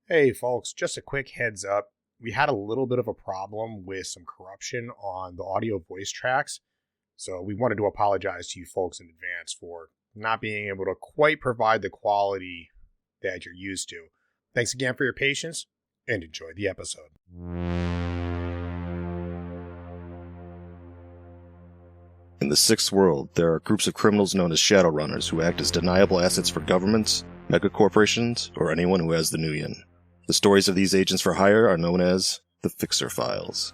Hey folks, just a quick heads up. We had a little bit of a problem with some corruption on the audio voice tracks, so we wanted to apologize to you folks in advance for not being able to quite provide the quality that you're used to. Thanks again for your patience, and enjoy the episode. In the Sixth World, there are groups of criminals known as Shadowrunners who act as deniable assets for governments, megacorporations, or anyone who has the Nuyen. The stories of these agents for hire are known as the Fixer Files.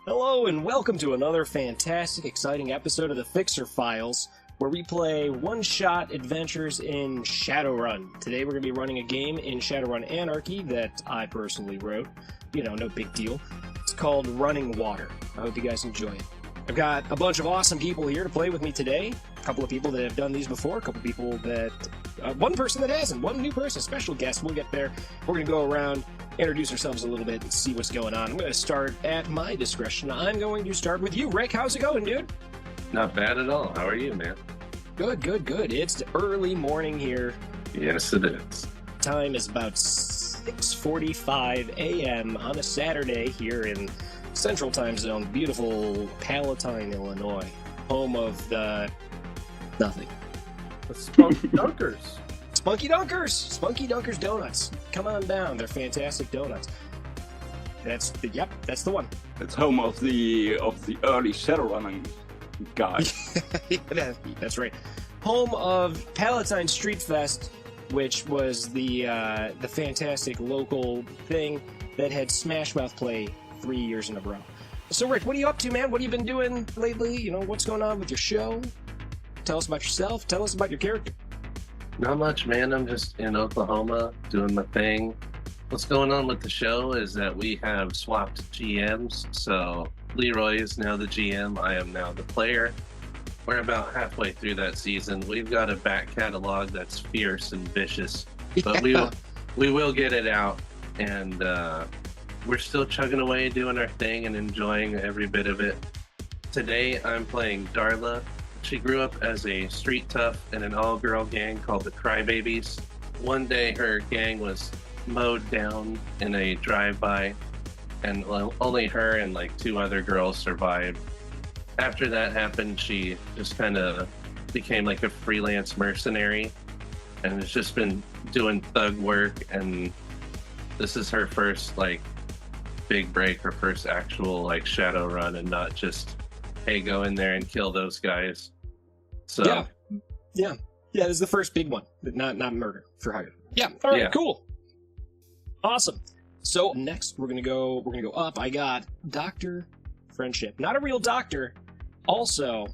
Hello and welcome to another fantastic, exciting episode of the Fixer Files, where we play one-shot adventures in Shadowrun. Today we're going to be running a game in Shadowrun Anarchy that I personally wrote. You know, no big deal. It's called Running Water. I hope you guys enjoy it. I've got a bunch of awesome people here to play with me today. A couple of people that have done these before, a couple of people that... one person that hasn't, one new person, special guest. We'll get there. We're going to go around, introduce ourselves a little bit, and see what's going on. I'm going to start at my discretion. I'm going to start with you, Rick. How's it going, dude? Not bad at all. How are you, man? Good. It's early morning here. Yes, it is. Time is about 6:45 a.m. on a Saturday here in Central Time Zone, beautiful Palatine, Illinois, home of the nothing. The Spunky Dunkers. Spunky Dunkers Donuts. Come on down, they're fantastic donuts. That's the one. It's home of the early Shadowrunning guys. That's right. Home of Palatine Street Fest, which was the fantastic local thing that had Smash Mouth play 3 years in a row. So Rick, what are you up to, man? What have you been doing lately? You know, what's going on with your show? Tell us about yourself. Tell us about your character. Not much, man. I'm just in Oklahoma doing my thing. What's going on with the show is that we have swapped GMs. So Leroy is now the GM. I am now the player. We're about halfway through that season. We've got a back catalog that's fierce and vicious, but we will get it out, and we're still chugging away doing our thing and enjoying every bit of it. Today I'm playing Darla. She grew up as a street tough in an all-girl gang called the Crybabies. One day her gang was mowed down in a drive-by, and only her and like two other girls survived. After that happened, she just kind of became like a freelance mercenary and has just been doing thug work, and this is her first like big break, her first actual like shadow run, and not just, hey, go in there and kill those guys. So yeah, this is the first big one, but not murder for hire. Yeah, all right, Cool, awesome. So next we're gonna go up. I got Dr. Friendship, not a real doctor, also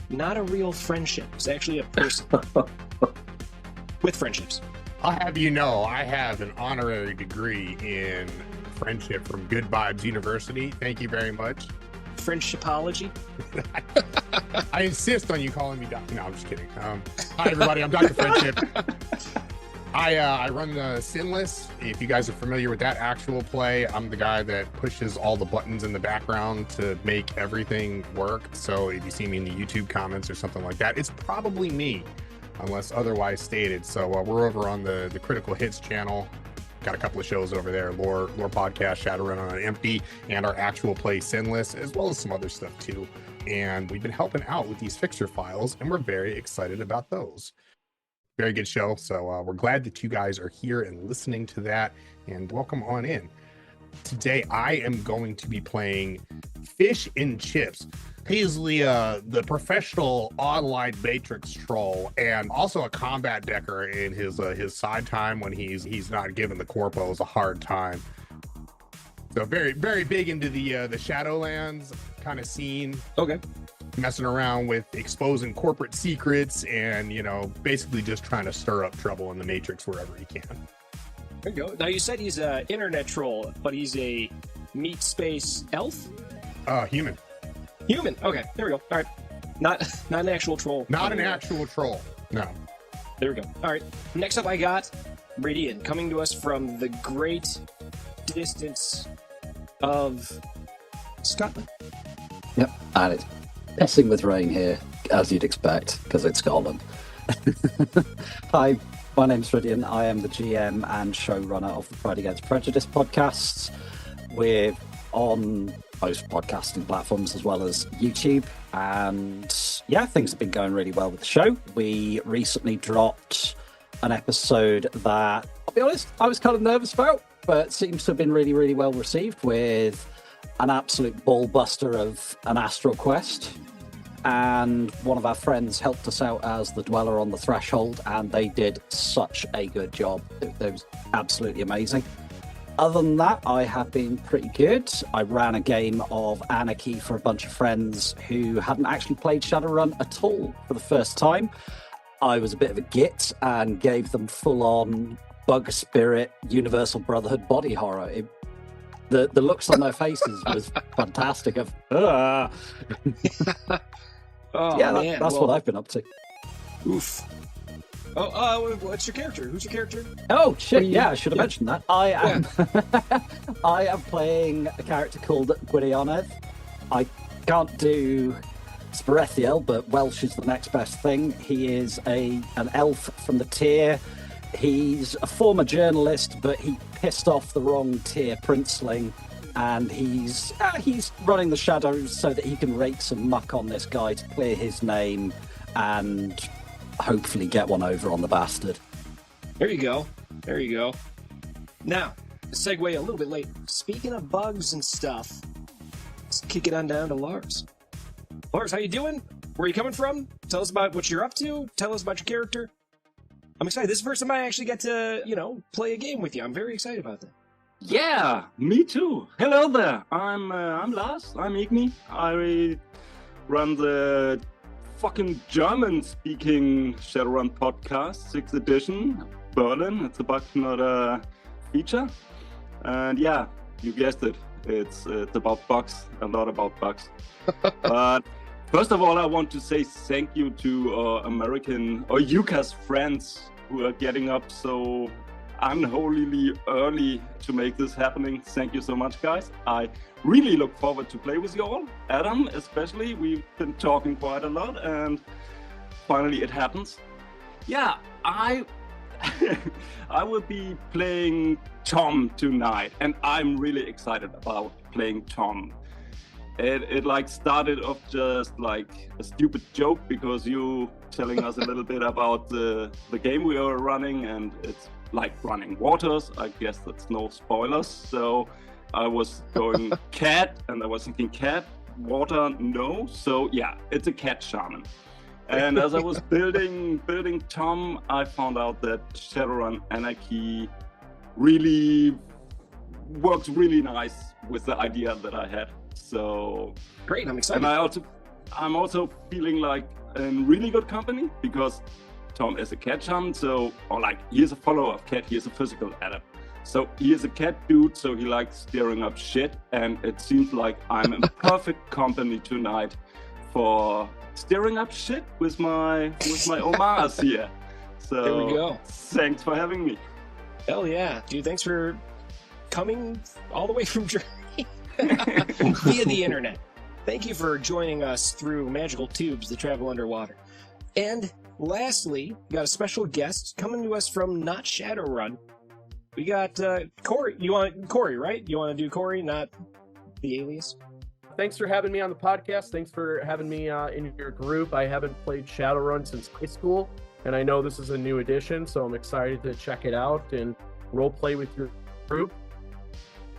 not a real friendship. It's actually a person with friendships. I'll have you know, I have an honorary degree in friendship from Good Vibes University. Thank you very much. Friendshipology. I insist on you calling me Doctor. No, I'm just kidding. Hi everybody, I'm Dr. Friendship. I run the SINless. If you guys are familiar with that actual play, I'm the guy that pushes all the buttons in the background to make everything work. So if you see me in the YouTube comments or something like that, it's probably me, unless otherwise stated. So we're over on the Critical Hits channel. Got a couple of shows over there, lore podcast, Shadowrun on Empty, and our actual play SINless, as well as some other stuff too. And we've been helping out with these Fixer Files, and we're very excited about those. Very good show. So we're glad that you guys are here and listening to that, and welcome on in. Today, I am going to be playing Fish and Chips. He's the professional online Matrix troll, and also a combat decker in his side time when he's not giving the corpos a hard time. So very, very big into the Shadowlands kind of scene. Okay. Messing around with exposing corporate secrets and, you know, basically just trying to stir up trouble in the Matrix wherever he can. There you go. Now you said he's an internet troll, but he's a meat space elf? Human. Human. Okay, there we go. All right. Not an actual troll. Not an actual troll. No. There we go. All right. Next up, I got Rhydian, coming to us from the great distance of Scotland. Yep, and it's pissing with rain here, as you'd expect, because it's Scotland. Hi, my name's Rhydian. I am the GM and showrunner of the Pride Against Prejudice podcasts. We're on most podcasting platforms as well as YouTube. And yeah, things have been going really well with the show. We recently dropped an episode that, I'll be honest, I was kind of nervous about, but seems to have been really, really well received, with an absolute ball buster of an astral quest. And one of our friends helped us out as the Dweller on the Threshold, and they did such a good job. It was absolutely amazing. Other than that, I have been pretty good. I ran a game of Anarchy for a bunch of friends who hadn't actually played Shadowrun at all for the first time. I was a bit of a git and gave them full-on Bug Spirit Universal Brotherhood body horror. The looks on their faces was fantastic. Oh, yeah, man. that's what I've been up to. Oof. Oh, what's your character? Who's your character? Oh shit! Yeah, I should have mentioned that. I am. I am playing a character called Gwirionydd. I can't do Sperthiel, but Welsh is the next best thing. He is an elf from the tier. He's a former journalist, but he pissed off the wrong tier princeling, and he's running the shadows so that he can rake some muck on this guy to clear his name and hopefully get one over on the bastard. There you go. There you go. Now, segue a little bit late. Speaking of bugs and stuff, let's kick it on down to Lars. Lars, how you doing? Where are you coming from? Tell us about what you're up to. Tell us about your character. I'm excited. This is the first time I actually get to, play a game with you. I'm very excited about that. Yeah, me too. Hello there. I'm Lars. I'm Igni. I run the fucking German-speaking Shadowrun podcast, 6th edition, Berlin. It's a bug, not a feature. And yeah, you guessed it. It's about bugs, a lot about bugs. But first of all, I want to say thank you to American or UCAS friends who are getting up so unholily early to make this happening. Thank you so much, guys. I really look forward to play with you all. Adam, especially. We've been talking quite a lot, and finally it happens. Yeah, I will be playing Tom tonight, and I'm really excited about playing Tom. It started off just like a stupid joke because you telling us a little bit about the game we are running, and it's like running waters. I guess that's no spoilers. So I was going cat, and I was thinking cat, water, no. So yeah, it's a cat shaman. And as I was building Tom, I found out that Shadowrun Anarchy really works really nice with the idea that I had. So great, I'm excited. And I'm also feeling like in really good company because Tom is a cat shaman, he is a follower of cat, he is a physical adept. So he is a cat dude, so he likes stirring up shit, and it seems like I'm in perfect company tonight for stirring up shit with my Omas here. So there we go. Thanks for having me. Hell yeah, dude! Thanks for coming all the way from Germany via the internet. Thank you for joining us through magical tubes that travel underwater. And lastly, we got a special guest coming to us from not Shadowrun. We got Cory. You want Cory, right? You want to do Cory, not the alias? Thanks for having me on the podcast. Thanks for having me in your group. I haven't played Shadowrun since high school, and I know this is a new edition, so I'm excited to check it out and role play with your group.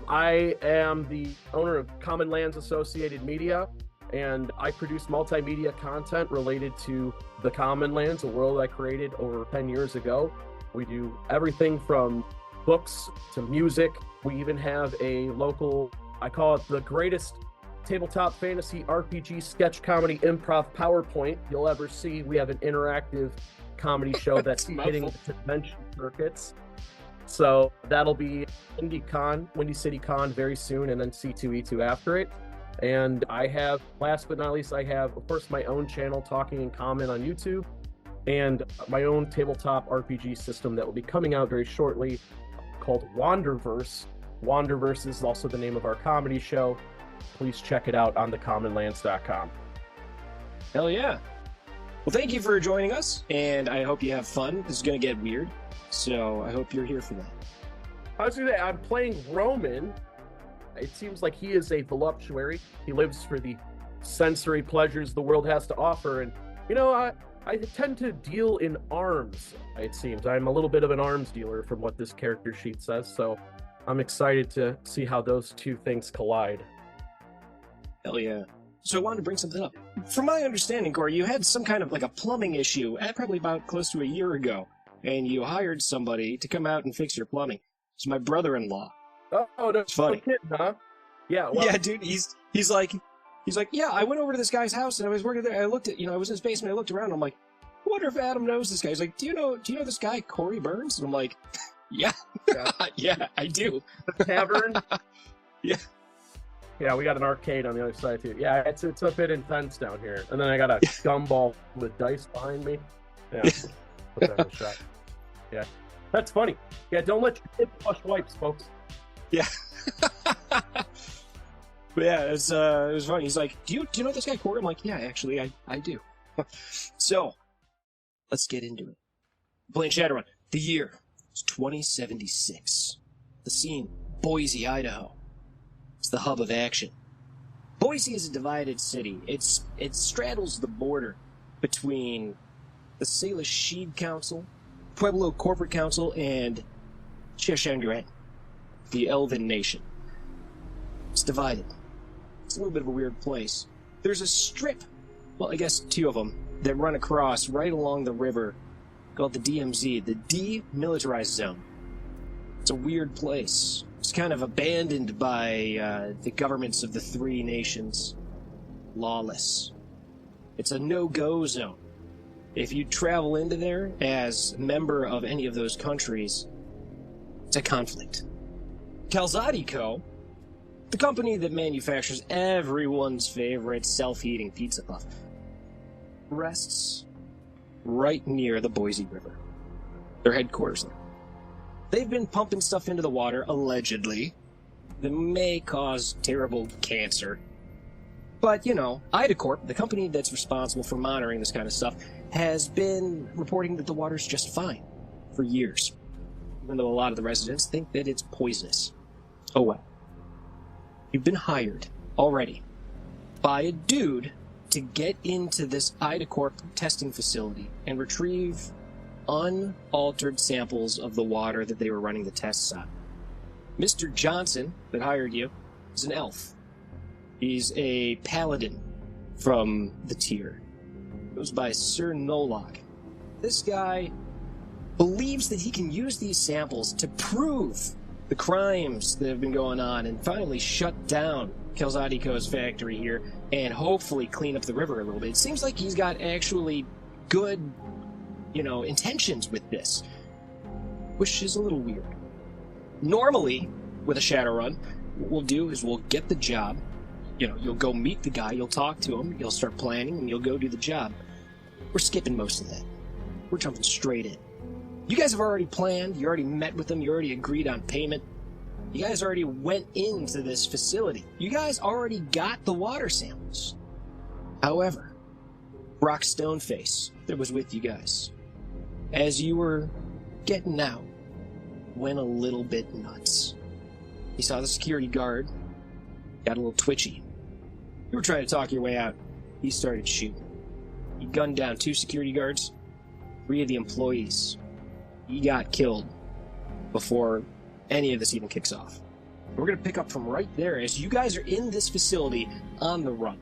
I am the owner of Common Lands Associated Media, and I produce multimedia content related to the Common Lands, a world I created over 10 years ago. We do everything from books to music. We even have a local, I call it the greatest tabletop fantasy RPG sketch comedy improv PowerPoint you'll ever see. We have an interactive comedy show that's hitting the convention circuits. So that'll be Windy City Con very soon, and then C2E2 after it. And I have, last but not least, I have, of course, my own channel, Talking in Common on YouTube, and my own tabletop RPG system that will be coming out very shortly called Wanderverse. Wanderverse is also the name of our comedy show. Please check it out on thecommonlands.com. Hell yeah. Well, thank you for joining us, and I hope you have fun. This is going to get weird. So I hope you're here for that. I was gonna say, I'm playing Roman. It seems like he is a voluptuary. He lives for the sensory pleasures the world has to offer. And, I tend to deal in arms, it seems. I'm a little bit of an arms dealer from what this character sheet says. So I'm excited to see how those two things collide. Hell yeah. So I wanted to bring something up. From my understanding, Cory, you had some kind of like a plumbing issue probably about close to a year ago. And you hired somebody to come out and fix your plumbing. It's my brother-in-law. Oh, that's funny. Kid, huh? Yeah. Well, yeah, dude. He's like, yeah. I went over to this guy's house and I was working there. I looked at, I was in his basement. I looked around. I'm like, I wonder if Adam knows this guy. He's like, do you know this guy, Cory Burns? And I'm like, yeah, yeah, I do. The tavern. Yeah. Yeah, we got an arcade on the other side too. Yeah, it's a bit intense down here. And then I got a gumball with dice behind me. Yeah. Put that in the shot. Yeah. That's funny. Yeah, don't let your kid flush wipes, folks. Yeah. But yeah, it was funny. He's like, do you know this guy, Cory? I'm like, yeah, actually, I do. So, let's get into it. Playing Shadowrun. The year is 2076. The scene, Boise, Idaho. It's the hub of action. Boise is a divided city. It straddles the border between the Salish Sheed Council, Pueblo Corporate Council, and Cheshangren, the Elven Nation. It's divided. It's a little bit of a weird place. There's a strip, well, I guess two of them, that run across right along the river called the DMZ, the Demilitarized Zone. It's a weird place. It's kind of abandoned by the governments of the three nations. Lawless. It's a no-go zone. If you travel into there as a member of any of those countries, it's a conflict. Kelndatu Co., the company that manufactures everyone's favorite self-heating pizza puff, rests right near the Boise River. Their headquarters there. They've been pumping stuff into the water, allegedly, that may cause terrible cancer. But, Idacorp, the company that's responsible for monitoring this kind of stuff, has been reporting that the water's just fine for years, even though a lot of the residents think that it's poisonous. Oh well. You've been hired already by a dude to get into this Idacorp testing facility and retrieve unaltered samples of the water that they were running the tests on. Mr. Johnson, that hired you, is an elf. He's a paladin from the tier. Goes by Sir Nolok. This guy believes that he can use these samples to prove the crimes that have been going on and finally shut down Kelndatu Co.'s factory here and hopefully clean up the river a little bit. It seems like he's got actually good, intentions with this, which is a little weird. Normally, with a Shadowrun, what we'll do is we'll get the job. You'll go meet the guy, you'll talk to him, you'll start planning, and you'll go do the job. We're skipping most of that. We're jumping straight in. You guys have already planned, you already met with them, you already agreed on payment. You guys already went into this facility. You guys already got the water samples. However, Brock Stoneface, that was with you guys, as you were getting out, went a little bit nuts. He saw the security guard, got a little twitchy. You were trying to talk your way out. He started shooting. He gunned down 2 security guards, 3 of the employees. He got killed before any of this even kicks off. We're going to pick up from right there as you guys are in this facility on the run.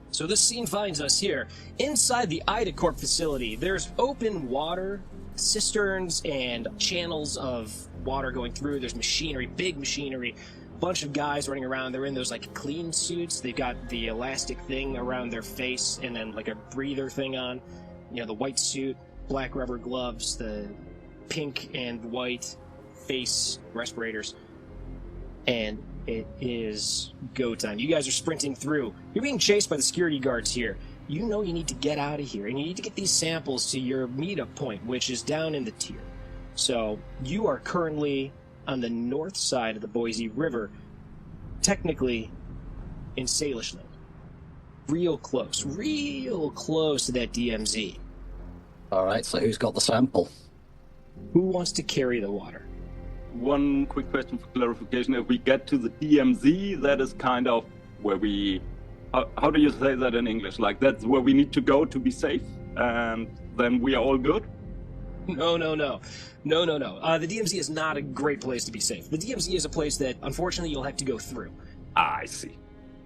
So this scene finds us here inside the Idacorp facility. There's open water, cisterns, and channels of water going through. There's machinery, big machinery. Bunch of guys running around. They're in those clean suits. They've got the elastic thing around their face and then a breather thing on. The white suit, black rubber gloves, the pink and white face respirators. And it is go time. You guys are sprinting through. You're being chased by the security guards here. You know you need to get out of here, and you need to get these samples to your meetup point, which is down in the tier. So you are currently on the north side of the Boise River, technically in Salish land. Real close to that DMZ. All right, so who's got the sample? Who wants to carry the water? One quick question for clarification. If we get to the DMZ, that is kind of where we... How do you say that in English? Like, that's where we need to go to be safe, and then we are all good? No. The DMZ is not a great place to be safe. The DMZ is a place that, unfortunately, you'll have to go through. I see.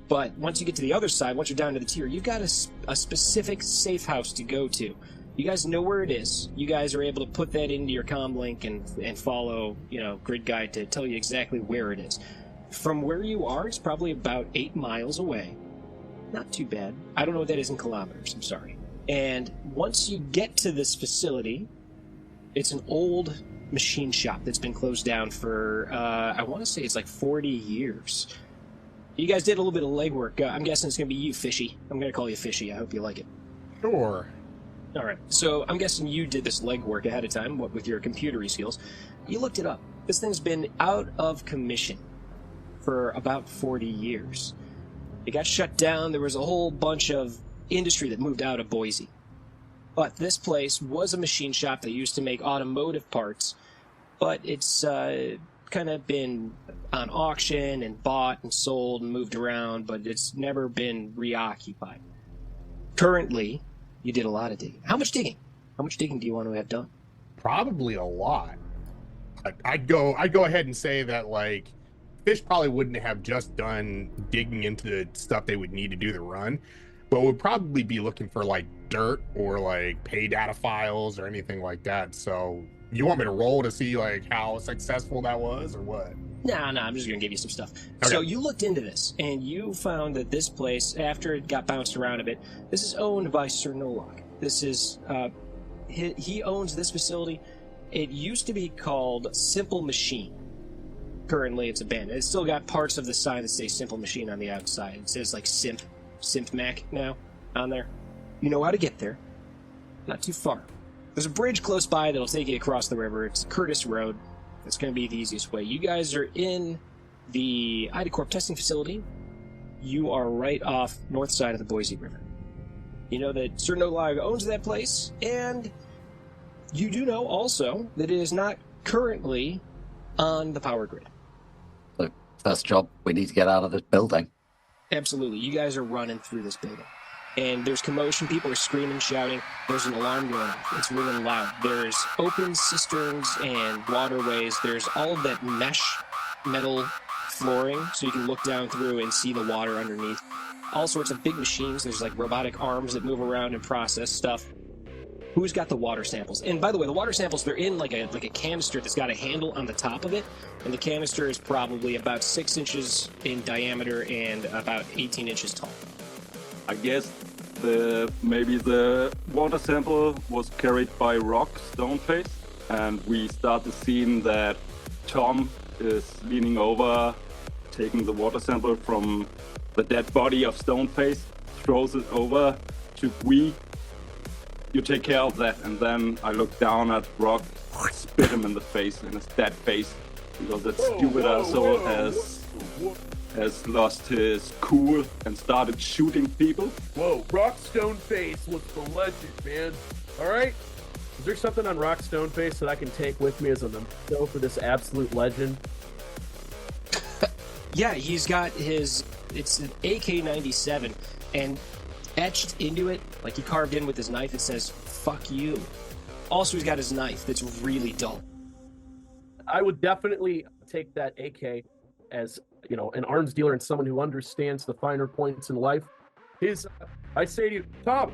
But once you get to the other side, once you're down to the tier, you've got a specific safe house to go to. You guys know where it is. You guys are able to put that into your comm link and follow, Grid Guide to tell you exactly where it is. From where you are, it's probably about 8 miles away. Not too bad. I don't know what that is in kilometers, I'm sorry. And once you get to this facility, it's an old machine shop that's been closed down for, I want to say it's like 40 years. You guys did a little bit of legwork. I'm guessing it's going to be you, Fishy. I'm going to call you Fishy. I hope you like it. Sure. All right. So I'm guessing you did this legwork ahead of time, what with your computery skills. You looked it up. This thing's been out of commission for about 40 years. It got shut down. There was a whole bunch of industry that moved out of Boise. But this place was a machine shop that used to make automotive parts, but it's kind of been on auction and bought and sold and moved around, but it's never been reoccupied. Currently, you did a lot of digging. How much digging? How much digging do you want to have done? Probably a lot. I'd go ahead and say that, like, Fish probably wouldn't have just done digging into the stuff they would need to do the run, but would probably be looking for, like, dirt or, like, pay data files or anything like that. So you want me to roll to see, like, how successful that was or what? Nah, I'm just going to give you some stuff. Okay. So you looked into this, and you found that this place, after it got bounced around a bit, this is owned by Sir Nolog. This is, he owns this facility. It used to be called Simple Machine. Currently, it's abandoned. It's still got parts of the sign that say Simple Machine on the outside. It says, like, Simp Mac now on there. You know how to get there. Not too far. There's a bridge close by that'll take you across the river. It's Curtis Road. It's going to be the easiest way. You guys are in the IDACorp testing facility. You are right off north side of the Boise River. You know that Sir Nolog owns that place, and you do know also that it is not currently on the power grid. So, first job, we need to get out of this building. Absolutely. You guys are running through this building. And there's commotion. People are screaming, shouting. There's an alarm going off. It's really loud. There's open cisterns and waterways. There's all of that mesh metal flooring, so you can look down through and see the water underneath. All sorts of big machines. There's like robotic arms that move around and process stuff. Who's got the water samples? And by the way, the water samples, they're in like a canister that's got a handle on the top of it. And the canister is probably about 6 inches in diameter and about 18 inches tall. I guess maybe the water sample was carried by Rock Stoneface, and we start the scene that Tom is leaning over, taking the water sample from the dead body of Stoneface, throws it over to Gui. You take care of that, and then I look down at Rock, spit him in the face, in his dead face, because that stupid asshole has lost his cool and started shooting people. Whoa, Rockstone Face was the legend, man. All right? Is there something on Rockstone Face that I can take with me as a memento for this absolute legend? Yeah, he's got it's an AK-97, and etched into it, like he carved in with his knife, it says, "Fuck you." Also, he's got his knife that's really dull. I would definitely take that AK as, an arms dealer and someone who understands the finer points in life. I say to you, Tom,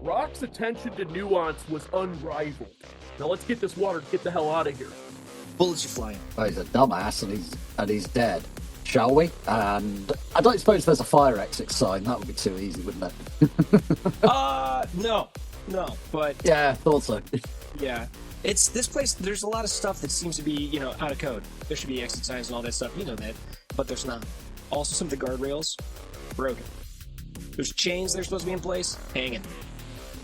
Rock's attention to nuance was unrivaled. Now let's get this water, get the hell out of here. Bullets are flying. Oh, he's a dumbass and he's dead. Shall we? And I don't suppose there's a fire exit sign. That would be too easy, wouldn't it? No, but... Yeah, thought so. Yeah. It's this place, there's a lot of stuff that seems to be, out of code. There should be exit signs and all that stuff, you know that, but there's not. Also, some of the guardrails, broken. There's chains that are supposed to be in place, hanging.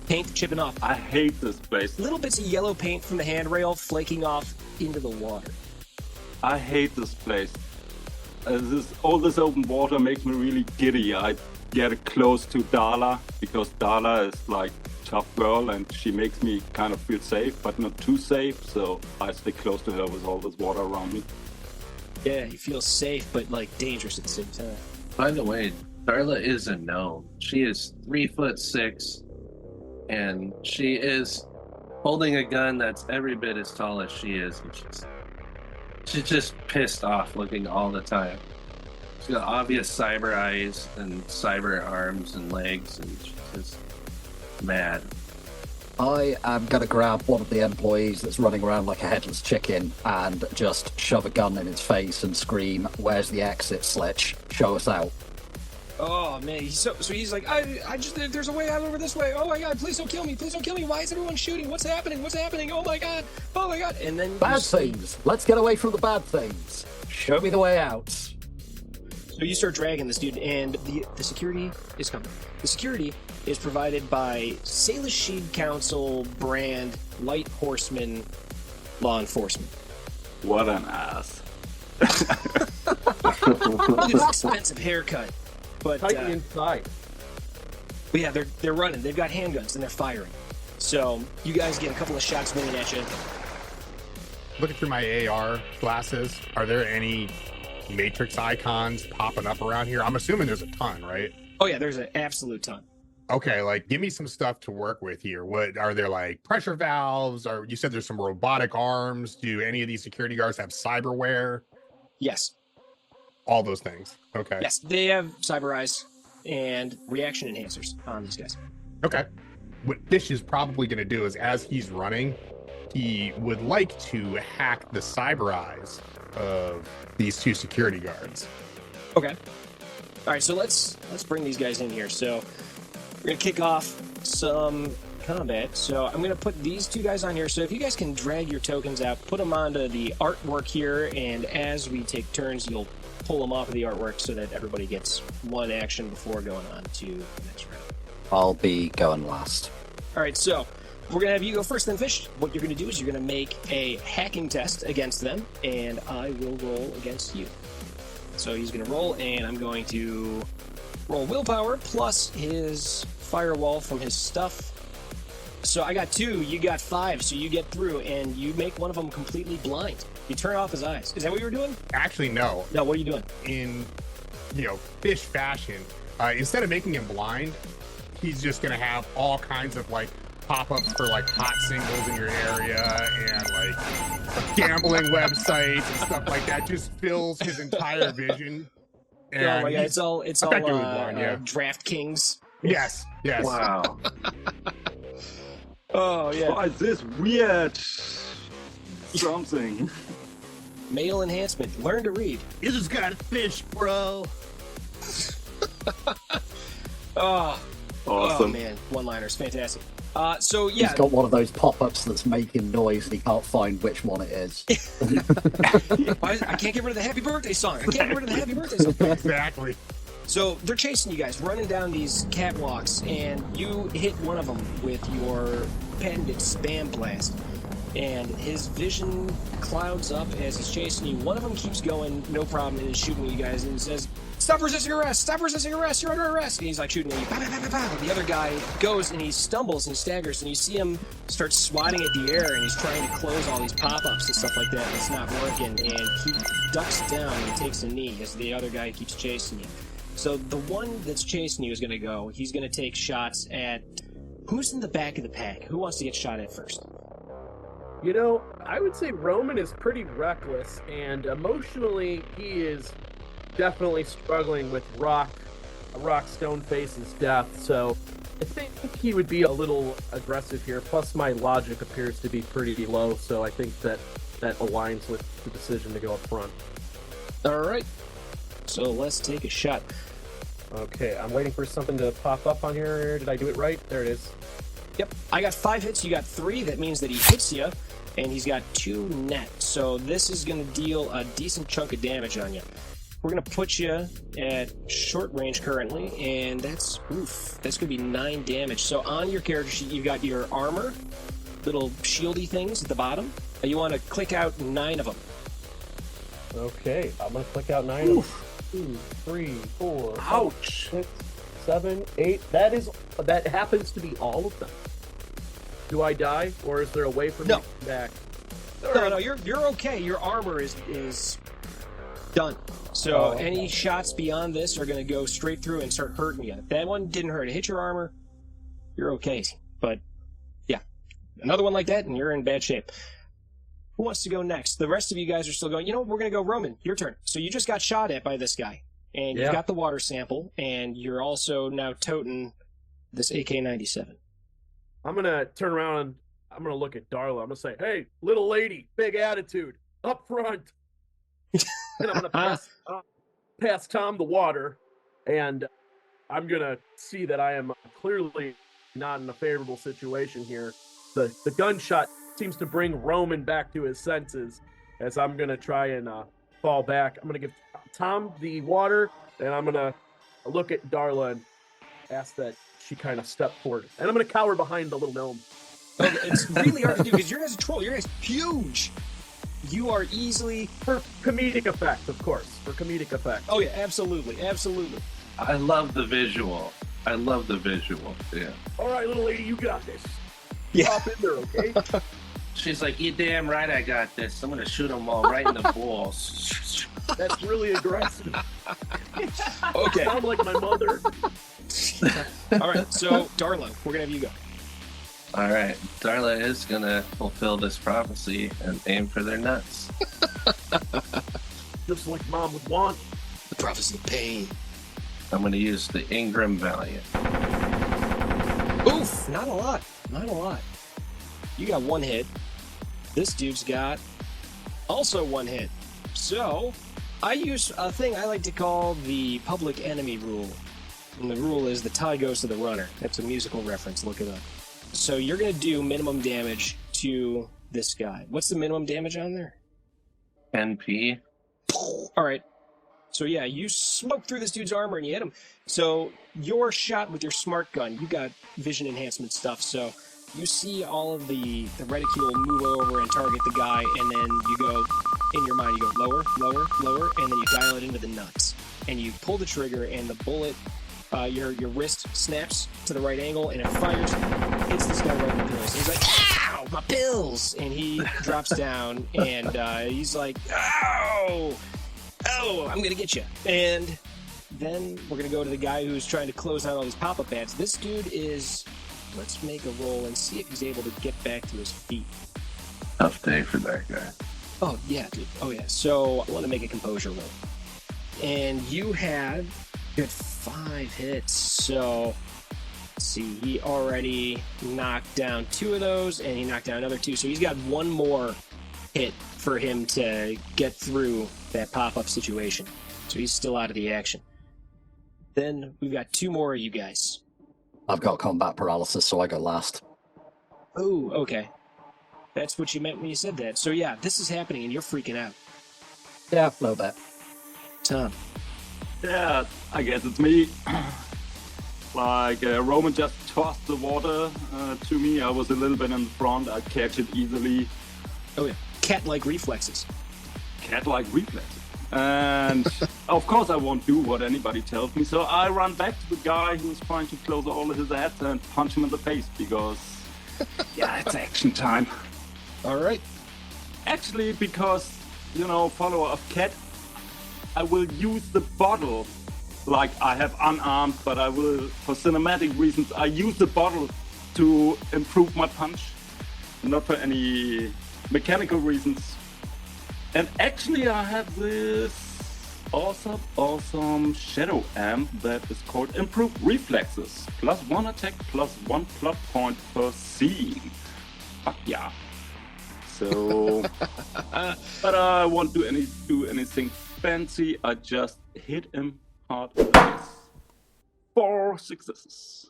Paint chipping off. I hate this place. Little bits of yellow paint from the handrail flaking off into the water. I hate this place. All this open water makes me really giddy. I get close to Darla, because Darla is like tough girl, and she makes me kind of feel safe, but not too safe, so I stick close to her with all this water around me. Yeah, you feel safe, but like dangerous at the same time. By the way, Darla is a gnome. She is 3'6", and she is holding a gun that's every bit as tall as she is, and she's just pissed off looking all the time. She's got obvious cyber eyes and cyber arms and legs, and she's just mad. I am going to grab one of the employees that's running around like a headless chicken and just shove a gun in his face and scream, "Where's the exit, Sledge? Show us out." Oh man, so he's like, I just, there's a way out over this way. Oh my god, please don't kill me, please don't kill me. Why is everyone shooting? What's happening? Oh my god, and then Bad things. Let's get away from the bad things. Show me the way out. So you start dragging this dude, and the security is coming. The security is provided by Salish Sheed Council brand light horseman law enforcement. What an ass. Look at this expensive haircut. But Tight inside. But yeah, they're running. They've got handguns and they're firing. So you guys get a couple of shots winging at you. Looking through my AR glasses, are there any matrix icons popping up around here? I'm assuming there's a ton, right? Oh yeah, there's an absolute ton. Okay, like give me some stuff to work with here. What are there, like pressure valves? Or you said there's some robotic arms? Do any of these security guards have cyberware? Yes. All those things. Okay. Yes, they have cyber eyes and reaction enhancers on these guys. Okay. What Fish is probably going to do is, as he's running, he would like to hack the cyber eyes of these two security guards. Okay. All right, so let's bring these guys in here. So we're gonna kick off some combat. So I'm gonna put these two guys on here. So if you guys can drag your tokens out, put them onto the artwork here, and as we take turns, you'll pull them off of the artwork so that everybody gets one action before going on to the next round. I'll be going last. All right, so we're going to have you go first then, Fish. What you're going to do is you're going to make a hacking test against them, and I will roll against you. So he's going to roll, and I'm going to roll willpower plus his firewall from his stuff. So I got 2, you got 5, so you get through, and you make one of them completely blind. You turn off his eyes. Is that what you were doing? Actually, no. No, what are you doing? In, Fish fashion, instead of making him blind, he's just going to have all kinds of, like, pop-ups for, like, hot singles in your area and, like, gambling websites and stuff like that. Just fills his entire vision. And oh my god, it's all blind, yeah. DraftKings. Yes. Wow. Oh yeah. Why is this weird something? Male enhancement. Learn to read. You just got Fish, bro. Oh Awesome. man, one-liners, fantastic. So yeah, He's got one of those pop-ups that's making noise and he can't find which one it is. I can't get rid of the happy birthday song. I can't get rid of the happy birthday song. Exactly. So they're chasing you guys, running down these catwalks, and you hit one of them with your patented spam blast. And his vision clouds up as he's chasing you. One of them keeps going, no problem, and is shooting you guys, and says, "Stop resisting arrest! Stop resisting arrest! You're under arrest!" And he's like shooting at you. Pow, pow, pow, pow, pow. The other guy goes and he stumbles and staggers, and you see him start swatting at the air, and he's trying to close all these pop-ups and stuff like that, and it's not working. And he ducks down and takes a knee as the other guy keeps chasing you. So the one that's chasing you is going to go. He's going to take shots at who's in the back of the pack. Who wants to get shot at first? I would say Roman is pretty reckless, and emotionally, he is definitely struggling with Rock Stoneface's death, so I think he would be a little aggressive here. Plus, my logic appears to be pretty low, so I think that aligns with the decision to go up front. All right. So let's take a shot. Okay, I'm waiting for something to pop up on here. Did I do it right? There it is. Yep. I got 5 hits. You got 3. That means that he hits you, and he's got 2 net. So this is going to deal a decent chunk of damage on you. We're going to put you at short range currently, and that's going to be 9 damage. So on your character sheet, you've got your armor, little shieldy things at the bottom. You want to click out 9 of them. Okay, I'm going to click out 9 of them. 2, 3, 4, 5, 6, 7, 8. That happens to be all of them. Do I die, or is there a way for me No. to come back? No, you're okay. Your armor is done. So any shots beyond this are going to go straight through and start hurting you. That one didn't hurt. It hit your armor. You're okay. But yeah, another one like that, and you're in bad shape. Who wants to go next? The rest of you guys are still going. You know what? We're going to go Roman. Your turn. So you just got shot at by this guy, and you've got the water sample, and you're also now toting this AK-97. I'm gonna turn around and I'm gonna look at Darla. I'm gonna say, "Hey, little lady, big attitude, up front." And I'm gonna pass Tom the water, and I'm gonna see that I am clearly not in a favorable situation here. The gunshot seems to bring Roman back to his senses, as I'm gonna try and fall back. I'm gonna give Tom the water, and I'm gonna look at Darla and ask that she kind of step forward, and I'm gonna cower behind the little gnome. Okay, it's really hard to do because your guys' troll. Your guys huge. You are easily For comedic effect, of course. For comedic effect. Oh yeah, absolutely. I love the visual. Yeah. All right, little lady, you got this. Yeah. Hop in there, okay? She's like, "You damn right, I got this. I'm gonna shoot them all right in the balls." That's really aggressive. Okay. Sound like my mother. All right. So Darla, we're gonna have you go. All right, Darla is gonna fulfill this prophecy and aim for their nuts. Just like mom would want. The prophecy of pain. I'm gonna use the Ingram Valiant. Oof! Not a lot. You got one hit. This dude's got also one hit. So I use a thing I like to call the public enemy rule. And the rule is the tie goes to the runner. That's a musical reference. Look it up. So you're going to do minimum damage to this guy. What's the minimum damage on there? NP. All right. So yeah, you smoke through this dude's armor and you hit him. So your shot with your smart gun, you got vision enhancement stuff. So you see all of the reticule move over and target the guy, and then you go, in your mind, you go lower, lower, lower, and then you dial it into the nuts. And you pull the trigger, and the bullet, your wrist snaps to the right angle, and it fires, hits this guy right in the pills. He's like, "Ow, my pills!" And he drops down, and he's like, "Ow! Oh, I'm gonna get you." And then we're gonna go to the guy who's trying to close out all these pop-up ads. This dude is... Let's make a roll and see if he's able to get back to his feet. Tough day for that guy. Oh, yeah, dude. Oh, yeah. So I want to make a composure roll. And you had 5 hits. So, let's see. He already knocked down 2 of those, and he knocked down another 2. So he's got one more hit for him to get through that pop-up situation. So he's still out of the action. Then we've got 2 more of you guys. I've got combat paralysis, so I go last. Oh, okay. That's what you meant when you said that. So yeah, this is happening and you're freaking out. Yeah, a little bit. Tom. Yeah, I guess it's me. Roman just tossed the water to me. I was a little bit in the front. I catch it easily. Oh yeah. Cat-like reflexes. Cat-like reflexes. And of course I won't do what anybody tells me, so I run back to the guy who's trying to close all of his ads and punch him in the face because, yeah, it's action time. All right. Actually, because, follower of Cat, I will use the bottle. Like, I have unarmed, but I will, for cinematic reasons, I use the bottle to improve my punch. Not for any mechanical reasons. And actually, I have this awesome shadow amp that is called Improved Reflexes. +1 attack, +1 plot point per scene. Fuck yeah. So, but I won't do anything fancy. I just hit him hard in the face. 4 successes.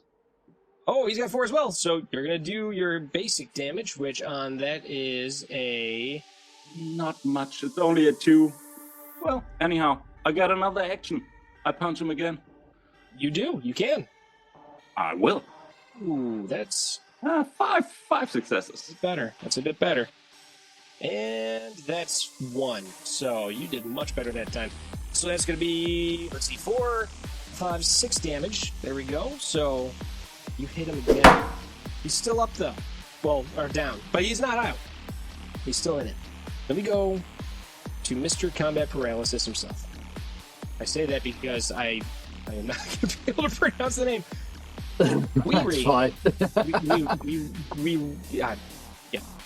Oh, he's got 4 as well. So you're going to do your basic damage, which on that is a... Not much. It's only a 2. Well, anyhow, I got another action. I punch him again. You do. You can. I will. Ooh, that's... 5 successes. Better. That's a bit better. And that's 1. So you did much better that time. So that's going to be, 4, 5, 6 damage. There we go. So you hit him again. He's still up, though. Well, or down. But he's not out. He's still in it. Let me go to Mr. Combat Paralysis himself. I say that because I am not going to be able to pronounce the name. That's fine. Yeah.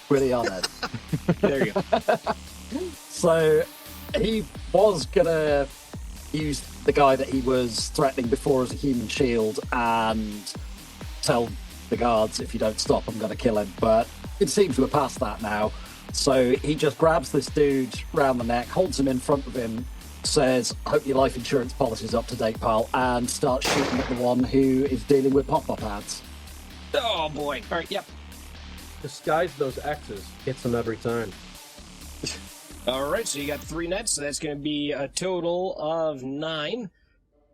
Really on it. There you go. So he was gonna use the guy that he was threatening before as a human shield and tell the guards, if you don't stop, I'm gonna kill him. But it seems we're past that now. So he just grabs this dude round the neck, holds him in front of him, says, hope your life insurance policy's up to date, pal, and starts shooting at the one who is dealing with pop-up ads. Oh boy. All right, yep. Disguise those X's. Hits them every time. All right, so you got 3 nets, so that's going to be a total of 9.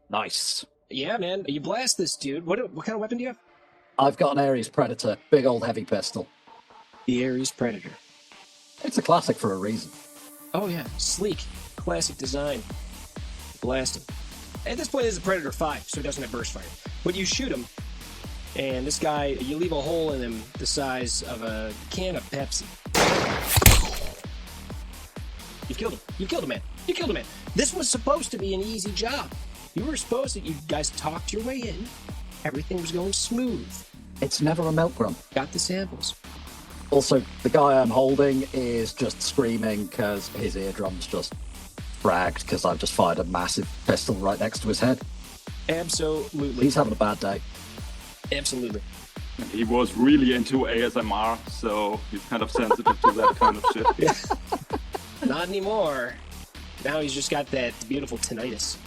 Nice. Yeah, man. You blast this dude. What kind of weapon do you have? I've got an Ares Predator, big old heavy pistol. The Ares Predator. It's a classic for a reason. Oh, yeah. Sleek. Classic design. Blast him. At this point, it's a Predator 5, so it doesn't have burst fire. But you shoot him, and this guy, you leave a hole in him the size of a can of Pepsi. You killed him. You killed him, man. You killed him, man. This was supposed to be an easy job. You were supposed to, you guys talked your way in. Everything was going smooth. It's never a milk run. Got the samples. Also, the guy I'm holding is just screaming because his eardrum's just fragged because I've just fired a massive pistol right next to his head. Absolutely. He's having a bad day. Absolutely. He was really into ASMR, so he's kind of sensitive to that kind of shit. Yeah. Not anymore. Now he's just got that beautiful tinnitus.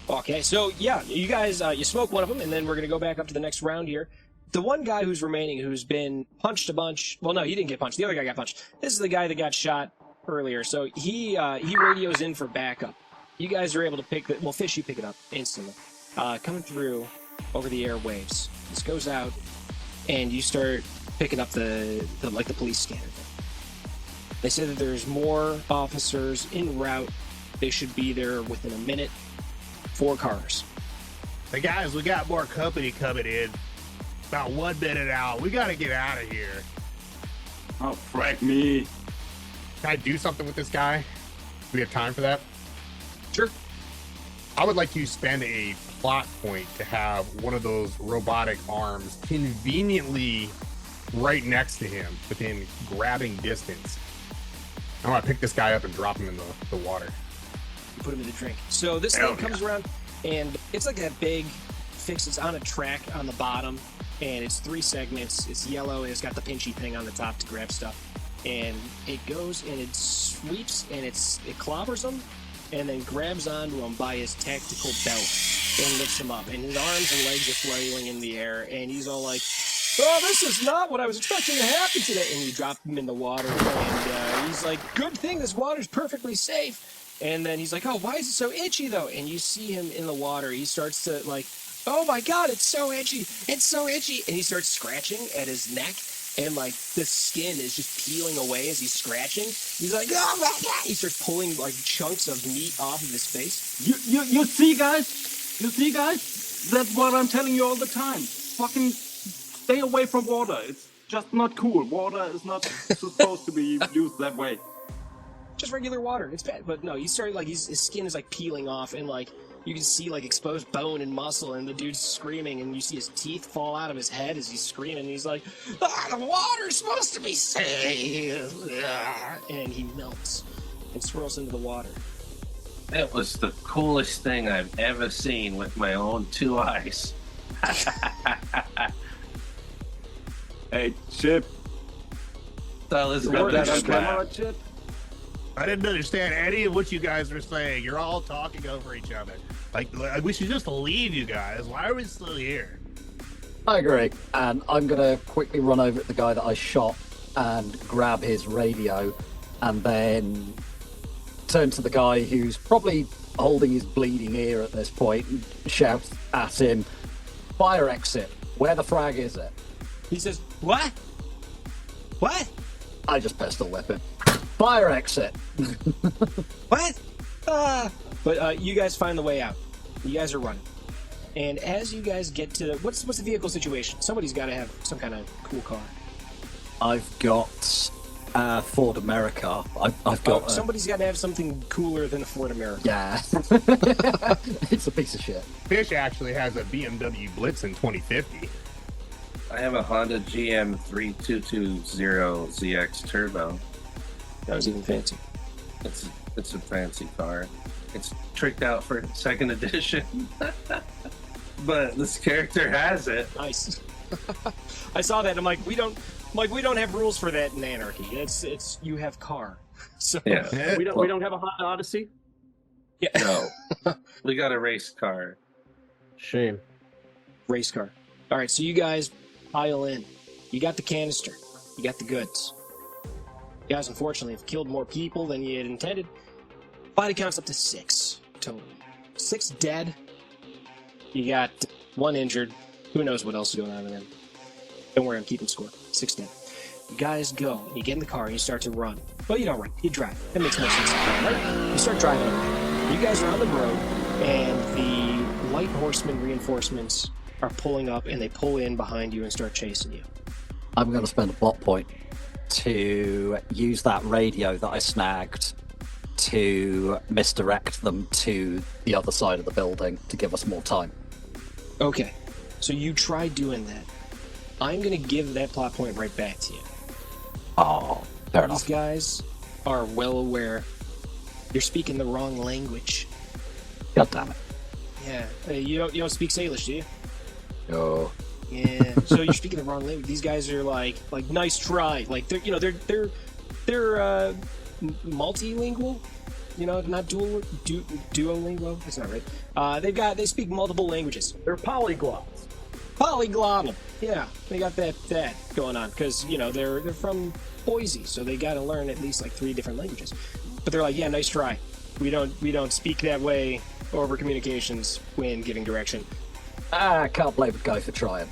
Okay, so yeah, you guys, you smoke one of them, and then we're going to go back up to the next round here. The one guy who's remaining, who's been punched a bunch, well, no, he didn't get punched. The other guy got punched. This is the guy that got shot earlier, so he radios in for backup. You guys are able to pick the, well, Fish, you pick it up instantly. Coming through over the airwaves. This goes out, and you start picking up the police scanner thing. They say that there's more officers en route. They should be there within a minute. 4 cars. Hey guys, we got more company coming in. About 1 minute out. We gotta get out of here. Oh, frag me. Can I do something with this guy? Do we have time for that? Sure. I would like to spend a plot point to have one of those robotic arms conveniently right next to him within grabbing distance. I want to pick this guy up and drop him in the water. You put him in the drink. So this thing comes around, and it's like that big fix. It's on a track on the bottom, and it's 3 segments. It's yellow, and it's got the pinchy thing on the top to grab stuff. And it goes, and it sweeps, and it clobbers him, and then grabs onto him by his tactical belt and lifts him up. And his arms and legs are flailing in the air, and he's all like, oh, this is not what I was expecting to happen today. And you drop him in the water, and he's like, good thing this water's perfectly safe. And then he's like, oh, why is it so itchy, though? And you see him in the water. He starts to, like, oh, my God, it's so itchy. It's so itchy. And he starts scratching at his neck, and, like, the skin is just peeling away as he's scratching. He's like, oh, my God. He starts pulling, like, chunks of meat off of his face. You see, guys? You see, guys? That's what I'm telling you all the time. Fucking stay away from water. It's just not cool. Water is not supposed to be used that way. Just regular water. It's bad. But no, he started, like, his skin is, like, peeling off, and, like, you can see, like, exposed bone and muscle, and the dude's screaming, and you see his teeth fall out of his head as he's screaming, and he's like, the water's supposed to be safe. And he melts and swirls into the water. That was the coolest thing I've ever seen with my own 2 eyes. Hey, Chip. So let's You go got to that the on scrap. camera, Chip? I didn't understand any of what you guys were saying. You're all talking over each other. Like we should just leave, you guys. Why are we still here? I agree. And I'm going to quickly run over to the guy that I shot and grab his radio, and then turn to the guy who's probably holding his bleeding ear at this point and shout at him, fire exit. Where the frag is it? He says, what? What? I just pistol whip him. Fire exit. What? But you guys find the way out. You guys are running. And as you guys get to... What's the vehicle situation? Somebody's got to have some kind of cool car. I've got Ford America. I've got. Somebody's got to have something cooler than a Ford America. Yeah. It's a piece of shit. Fish actually has a BMW Blitzen 2050. I have a Honda GM 3220ZX Turbo. That was even fancy. It's a fancy car. It's tricked out for second edition. But this character has it. Nice. I saw that. I'm like, we don't have rules for that in Anarchy. It's you have car. So Yeah. We don't have a Honda Odyssey. yeah. No. We got a race car. Shame. Race car. All right, so you guys pile in. You got the canister. You got the goods. You guys, unfortunately, have killed more people than you had intended. Body count's up to 6 total. 6 dead. You got 1 injured. Who knows what else is going on with him? Don't worry, I'm keeping score. 6 dead. You guys go. You get in the car and you start to run. Well, you don't run. You drive. That makes more sense. Right? You start driving away. You guys are on the road, and the light horseman reinforcements are pulling up, and they pull in behind you and start chasing you. I'm going to spend a plot point to use that radio that I snagged to misdirect them to the other side of the building to give us more time. Okay, so you try doing that. I'm going to give that plot point right back to you. Oh, fair These enough. guys are well aware you're speaking the wrong language. God damn it. Yeah, you don't speak Salish, do you? Oh. Yeah, so you're speaking the wrong language. These guys are like nice try. Like they're multilingual. You know, not duolingual. That's not right. They speak multiple languages. They're polyglots. Polyglottal. Yeah, they got that going on because they're from Boise, so they got to learn at least like 3 different languages. But they're like, yeah, nice try. We don't speak that way over communications when giving direction. I can't blame a guy for trying.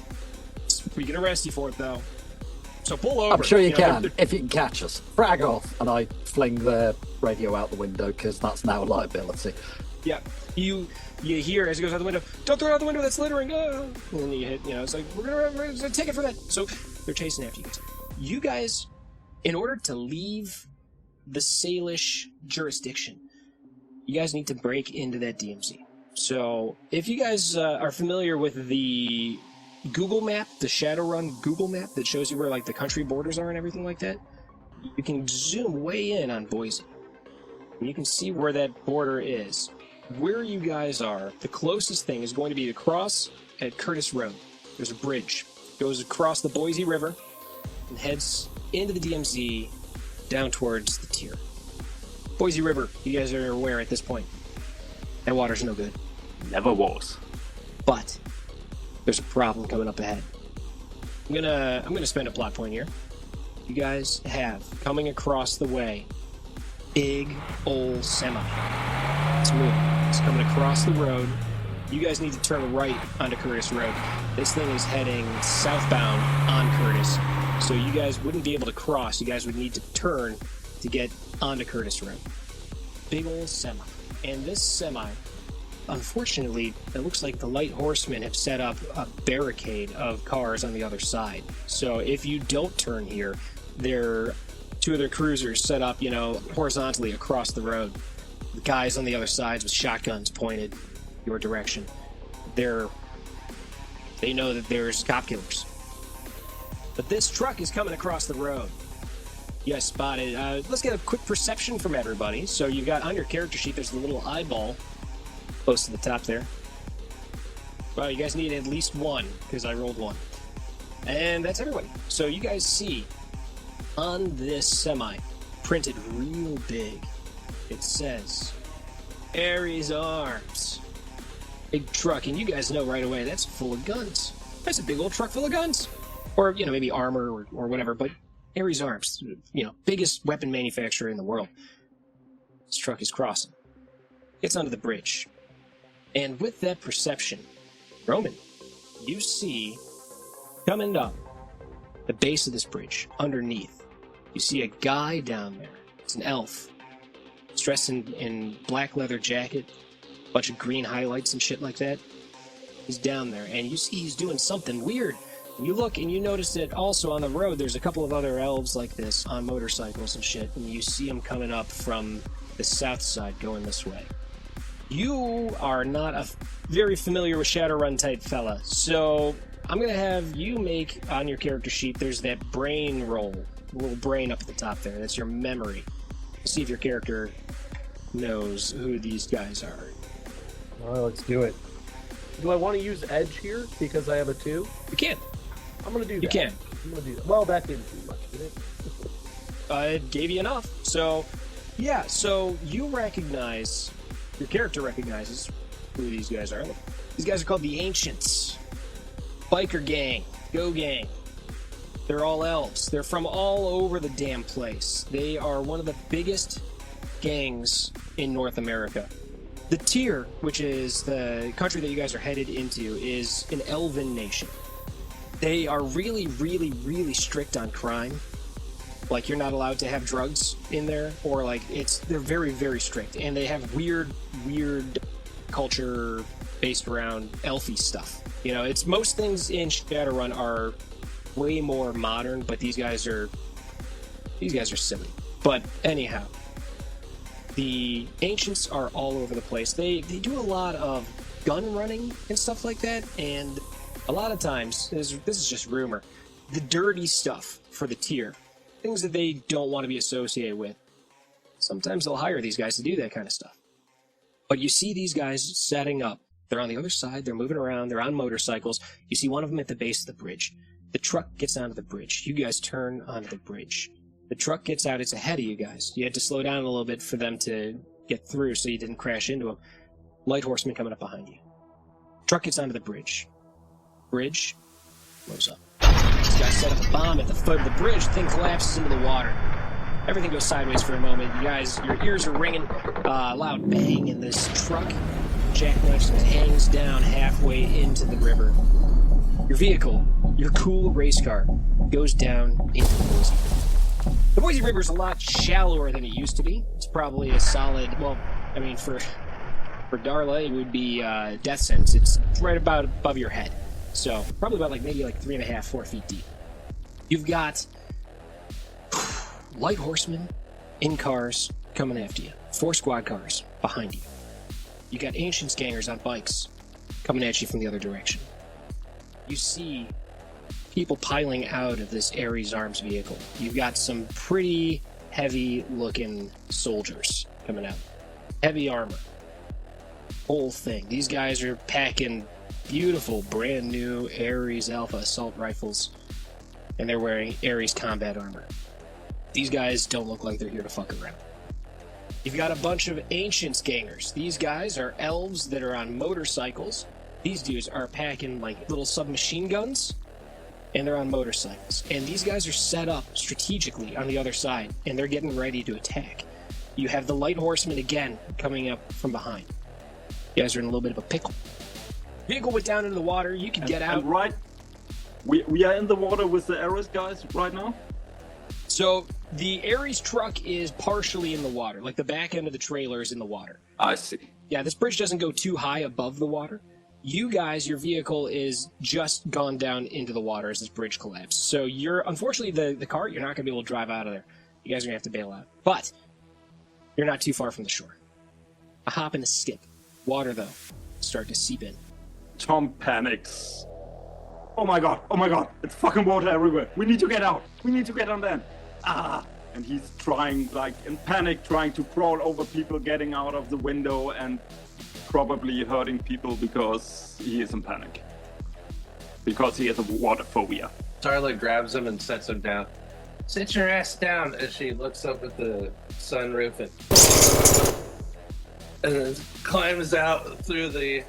We can arrest you for it though. So pull over. I'm sure you know, can, if you can catch us. Frag off, and I fling the radio out the window because that's now a liability. Yeah, you hear as it goes out the window. Don't throw it out the window. That's littering. And then you hit. It's like we're gonna take it for that. So they're chasing after you guys. You guys, in order to leave the Salish jurisdiction, you guys need to break into that DMZ. So if you guys are familiar with the Google map, the Shadowrun Google map that shows you where like the country borders are and everything like that, you can zoom way in on Boise. And you can see where that border is. Where you guys are, the closest thing is going to be to cross at Curtis Road. There's a bridge. It goes across the Boise River and heads into the DMZ down towards the tier. Boise River, you guys are aware at this point. That water's no good. Never was. But there's a problem coming up ahead. I'm gonna spend a plot point here. You guys have coming across the way big old semi. It's moving. It's coming across the road. You guys need to turn right onto Curtis Road. This thing is heading southbound on Curtis. So you guys wouldn't be able to cross. You guys would need to turn to get onto Curtis Road. Big old semi. And this semi, unfortunately, it looks like the light horsemen have set up a barricade of cars on the other side. So if you don't turn here, two of their cruisers set up, horizontally across the road. The guys on the other sides with shotguns pointed your direction. They know that there's cop killers. But this truck is coming across the road. You guys spotted. Let's get a quick perception from everybody. So you got on your character sheet, there's the little eyeball close to the top there. Well, you guys need at least 1 because I rolled 1. And that's everybody. So you guys see on this semi, printed real big, it says Ares Arms. Big truck, and you guys know right away that's full of guns. That's a big old truck full of guns. Or, maybe armor or whatever, but Ares Arms, biggest weapon manufacturer in the world. This truck is crossing. Gets onto the bridge. And with that perception, Roman, you see coming up the base of this bridge, underneath, you see a guy down there. It's an elf. He's dressed in black leather jacket, a bunch of green highlights and shit like that. He's down there, and you see he's doing something weird. You look and you notice that also on the road there's a couple of other elves like this on motorcycles and shit, and you see them coming up from the south side going this way. You are not very familiar with Shadowrun type fella, so I'm going to have you make on your character sheet, there's that brain roll, little brain up at the top there. That's your memory. See if your character knows who these guys are. All right, let's do it. Do I want to use Edge here because I have a 2? You can. I'm going to do that. You can. I'm going to do that. Well, that didn't do much, did it? It gave you enough. So, yeah, so you recognize, your character recognizes who these guys are. These guys are called the Ancients. Biker gang. Go gang. They're all elves. They're from all over the damn place. They are one of the biggest gangs in North America. The Tier, which is the country that you guys are headed into, is an elven nation. They are really, really, really strict on crime. Like, you're not allowed to have drugs in there, or like, they're very, very strict. And they have weird culture based around elfy stuff. You know, most things in Shadowrun are way more modern, but these guys are silly. But anyhow, the Ancients are all over the place. They do a lot of gun running and stuff like that, and a lot of times, this is just rumor, the dirty stuff for the Tier, things that they don't want to be associated with, sometimes they'll hire these guys to do that kind of stuff. But you see these guys setting up. They're on the other side, they're moving around, they're on motorcycles. You see one of them at the base of the bridge. The truck gets onto the bridge. You guys turn onto the bridge. The truck gets out, it's ahead of you guys. You had to slow down a little bit for them to get through so you didn't crash into them. Light horseman coming up behind you. Truck gets onto the bridge. Bridge blows up. This guy set up a bomb at the foot of the bridge. The thing collapses into the water. Everything goes sideways for a moment. You guys, your ears are ringing. Loud bang, and this truck jackknifes and hangs down halfway into the river. Your vehicle, your cool race car, goes down into the Boise River. The Boise River is a lot shallower than it used to be. It's probably a solid, well, I mean, for Darla, it would be death sentence. It's right about above your head. So, probably about maybe 3.5, 4 feet deep. You've got light horsemen in cars coming after you. 4 squad cars behind you. You got Ancients gangers on bikes coming at you from the other direction. You see people piling out of this Ares Arms vehicle. You've got some pretty heavy-looking soldiers coming out. Heavy armor. Whole thing. These guys are packing beautiful, brand new Ares Alpha assault rifles, and they're wearing Ares combat armor. These guys don't look like they're here to fuck around. You've got a bunch of Ancients gangers. These guys are elves that are on motorcycles. These dudes are packing little submachine guns, and they're on motorcycles. And these guys are set up strategically on the other side, and they're getting ready to attack. You have the light horsemen again coming up from behind. You guys are in a little bit of a pickle. Vehicle went down into the water. You can get out. And right, we are in the water with the Ares guys right now. So the Ares truck is partially in the water. The back end of the trailer is in the water. I see. Yeah, this bridge doesn't go too high above the water. You guys, your vehicle is just gone down into the water as this bridge collapsed. So unfortunately, the car, you're not going to be able to drive out of there. You guys are going to have to bail out. But you're not too far from the shore. A hop and a skip. Water, though, start to seep in. Tom panics. Oh my god, it's fucking water everywhere. We need to get out. We need to get on land. And he's trying, in panic, trying to crawl over people, getting out of the window, and probably hurting people because he is in panic. Because he has a water phobia. Darla grabs him and sets him down. Sit your ass down as she looks up at the sunroof and then climbs out through the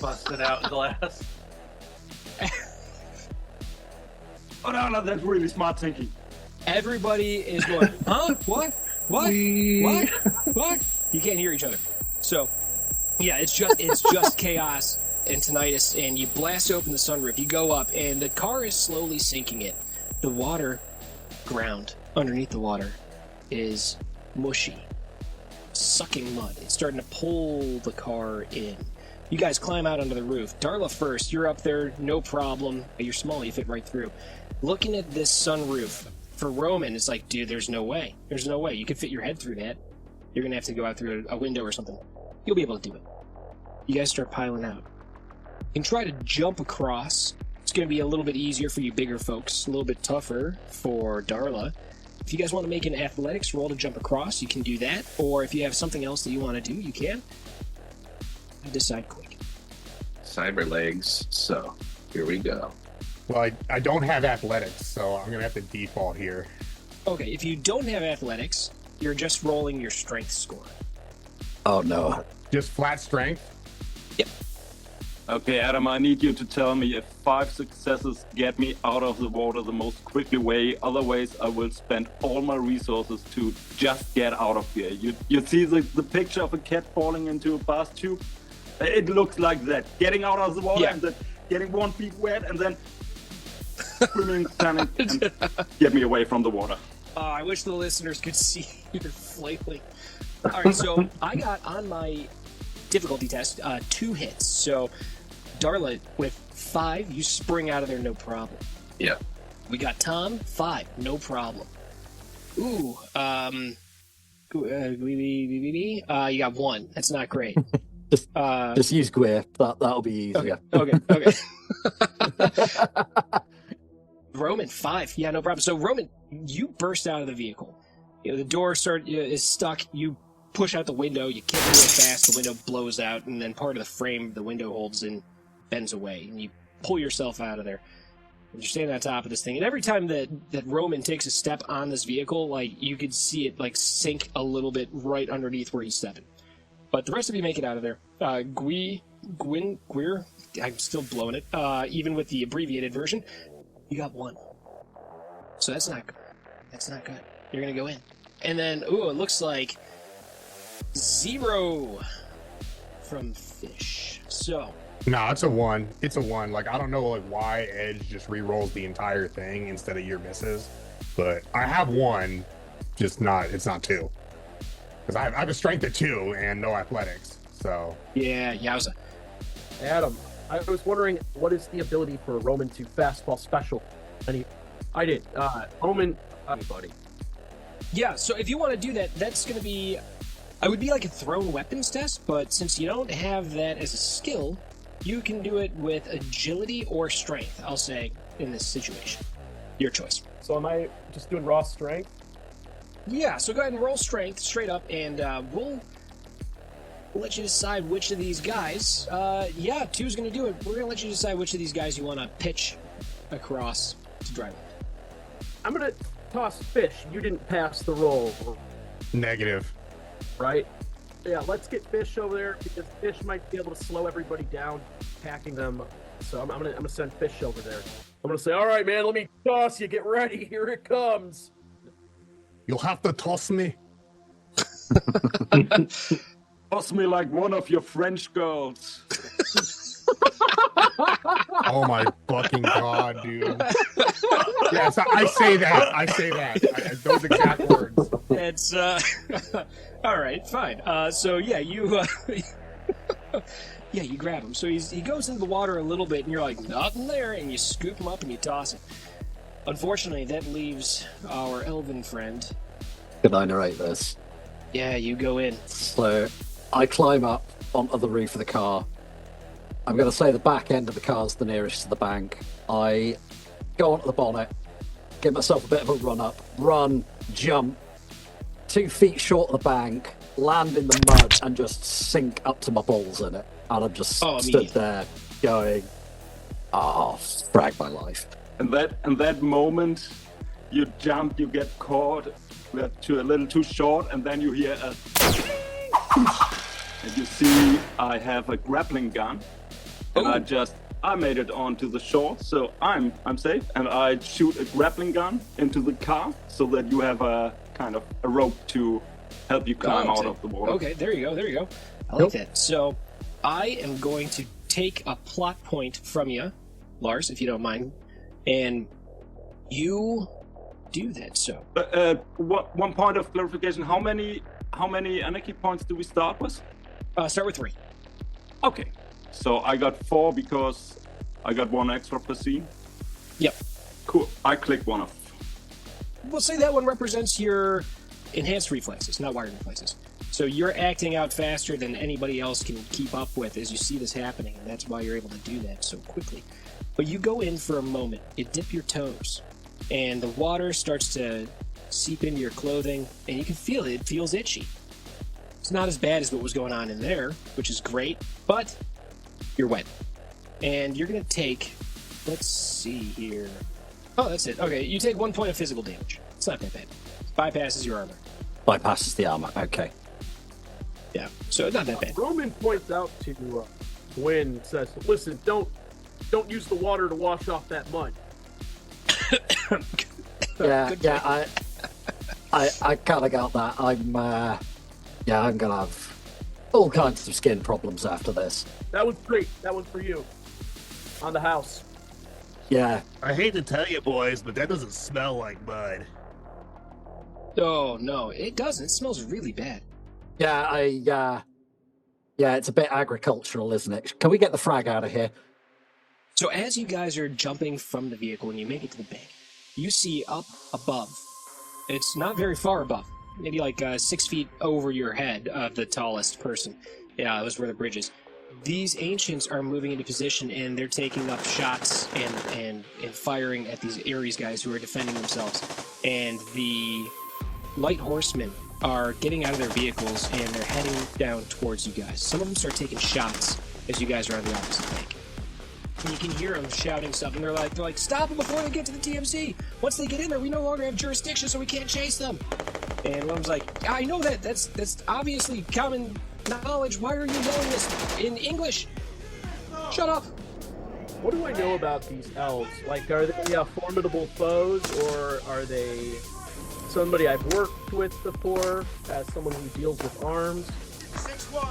busted out glass. Oh no, that's really smart thinking. Everybody is going, huh? What? What? What? What? You can't hear each other. So, yeah, it's just chaos and tinnitus, and you blast open the sunroof, you go up, and the car is slowly sinking in. The water ground underneath the water is mushy, sucking mud. It's starting to pull the car in. You guys climb out onto the roof. Darla first, you're up there, no problem. You're small, you fit right through. Looking at this sunroof, for Roman, it's like, dude, there's no way. There's no way. You could fit your head through that. You're going to have to go out through a window or something. You'll be able to do it. You guys start piling out. You can try to jump across. It's going to be a little bit easier for you bigger folks, a little bit tougher for Darla. If you guys want to make an athletics roll to jump across, you can do that. Or if you have something else that you want to do, you can. Decide quick. Cyber legs, so here we go. Well, I don't have athletics, so I'm going to have to default here. Okay, if you don't have athletics, you're just rolling your strength score. Oh no. Just flat strength? Yep. Okay, Adam, I need you to tell me if 5 successes get me out of the water the most quickly way. Otherwise, I will spend all my resources to just get out of here. You see the picture of a cat falling into a bath tube? It looks like that. Getting out of the water and then getting 1 feet wet and then swimming, panic, and get me away from the water. I wish the listeners could see you flailing. All right, so I got on my difficulty test 2 hits. So, Darla, with 5, you spring out of there no problem. Yeah. We got Tom, 5, no problem. Ooh, you got 1. That's not great. Just use Gwir. That'll be easier. Okay. Roman, 5. Yeah, no problem. So, Roman, you burst out of the vehicle. The door is stuck. You push out the window. You kick it real fast. The window blows out, and then part of the frame the window holds in bends away, and you pull yourself out of there. And you're standing on top of this thing, and every time that Roman takes a step on this vehicle, like, you could see it like sink a little bit right underneath where he's stepping. But the rest of you make it out of there. Gwir, I'm still blowing it. Even with the abbreviated version, you got 1. So that's not good. That's not good. You're gonna go in, and then it looks like 0 from Fish. So. No, it's a 1. It's a 1. Like, I don't know like why Edge just re-rolls the entire thing instead of your misses, but I have 1, just not. It's not 2. Because I have a strength of 2 and no athletics. So Yeah, yowza. Adam, I was wondering what is the ability for Roman to fastball special? I did. Roman, anybody. Yeah, so if you want to do that, that's going to be... I would be like a thrown weapons test, but since you don't have that as a skill, you can do it with agility or strength, I'll say, in this situation. Your choice. So am I just doing raw strength? Yeah, so go ahead and roll strength straight up, and we'll let you decide which of these guys... 2 is going to do it. We're going to let you decide which of these guys you want to pitch across to drive it. I'm going to toss Fish. You didn't pass the roll, negative. right? Yeah, let's get Fish over there because Fish might be able to slow everybody down, attacking them. So I'm gonna send Fish over there. I'm gonna say, all right, man, let me toss you. Get ready. Here it comes. You'll have to toss me. Toss me like one of your French girls. Oh my fucking god, dude. Yes, I say that. Those exact words. It's all right, fine. So yeah, you you grab him. So he goes into the water a little bit, and you're like, nothing there, and you scoop him up and you toss him. Unfortunately, that leaves our elven friend. Can I narrate this? Yeah, you go in. So I climb up onto the roof of the car. I'm going to say the back end of the car is the nearest to the bank. I go onto the bonnet, give myself a bit of a run, jump, 2 feet short of the bank, land in the mud, and just sink up to my balls in it. And I'm just stood there going, frag my life. And that moment, you jump, you get caught, a little too short, and then you hear a... And you see I have a grappling gun. And I made it onto the shore, so I'm safe. And I shoot a grappling gun into the car so that you have a kind of a rope to help you climb out of the water. Okay, there you go. I like that. So I am going to take a plot point from you, Lars, if you don't mind, and you do that. So one point of clarification: how many anarchy points do we start with? Start with 3. Okay. So I got 4 because I got 1 extra per scene. Yep. Cool. I click one off. We'll say that one represents your enhanced reflexes, not wired reflexes. So you're acting out faster than anybody else can keep up with as you see this happening, and that's why you're able to do that so quickly. But you go in for a moment, you dip your toes, and the water starts to seep into your clothing, and you can feel it. It feels itchy. It's not as bad as what was going on in there, which is great, but you're wet. And you're going to take, let's see here. Oh, that's it. Okay, you take 1 point of physical damage. It's not that bad. Bypasses your armor. Bypasses the armor. Okay. Yeah, so not that bad. Roman points out to Gwyn, says, "Listen, don't use the water to wash off that mud." Yeah. I kind of got that. I'm gonna have all kinds of skin problems after this. That was great. That was for you. On the house. Yeah. I hate to tell you, boys, but that doesn't smell like mud. Oh, no, it doesn't. It smells really bad. Yeah, it's a bit agricultural, isn't it? Can we get the frag out of here? So as you guys are jumping from the vehicle and you make it to the bank, you see up above, it's not very far above, maybe like 6 feet over your head of the tallest person. Yeah, that was where the bridge is. These ancients are moving into position and they're taking up shots and firing at these Ares guys who are defending themselves. And the light horsemen are getting out of their vehicles and they're heading down towards you guys. Some of them start taking shots as you guys are on the opposite bank. And you can hear them shouting stuff, and they're like, stop them before they get to the TMC. Once they get in there, we no longer have jurisdiction, so we can't chase them. And one of them's like, I know that. That's obviously common knowledge. Why are you yelling this in English? Shut up. What do I know about these elves? Like, are they formidable foes, or are they somebody I've worked with before as someone who deals with arms?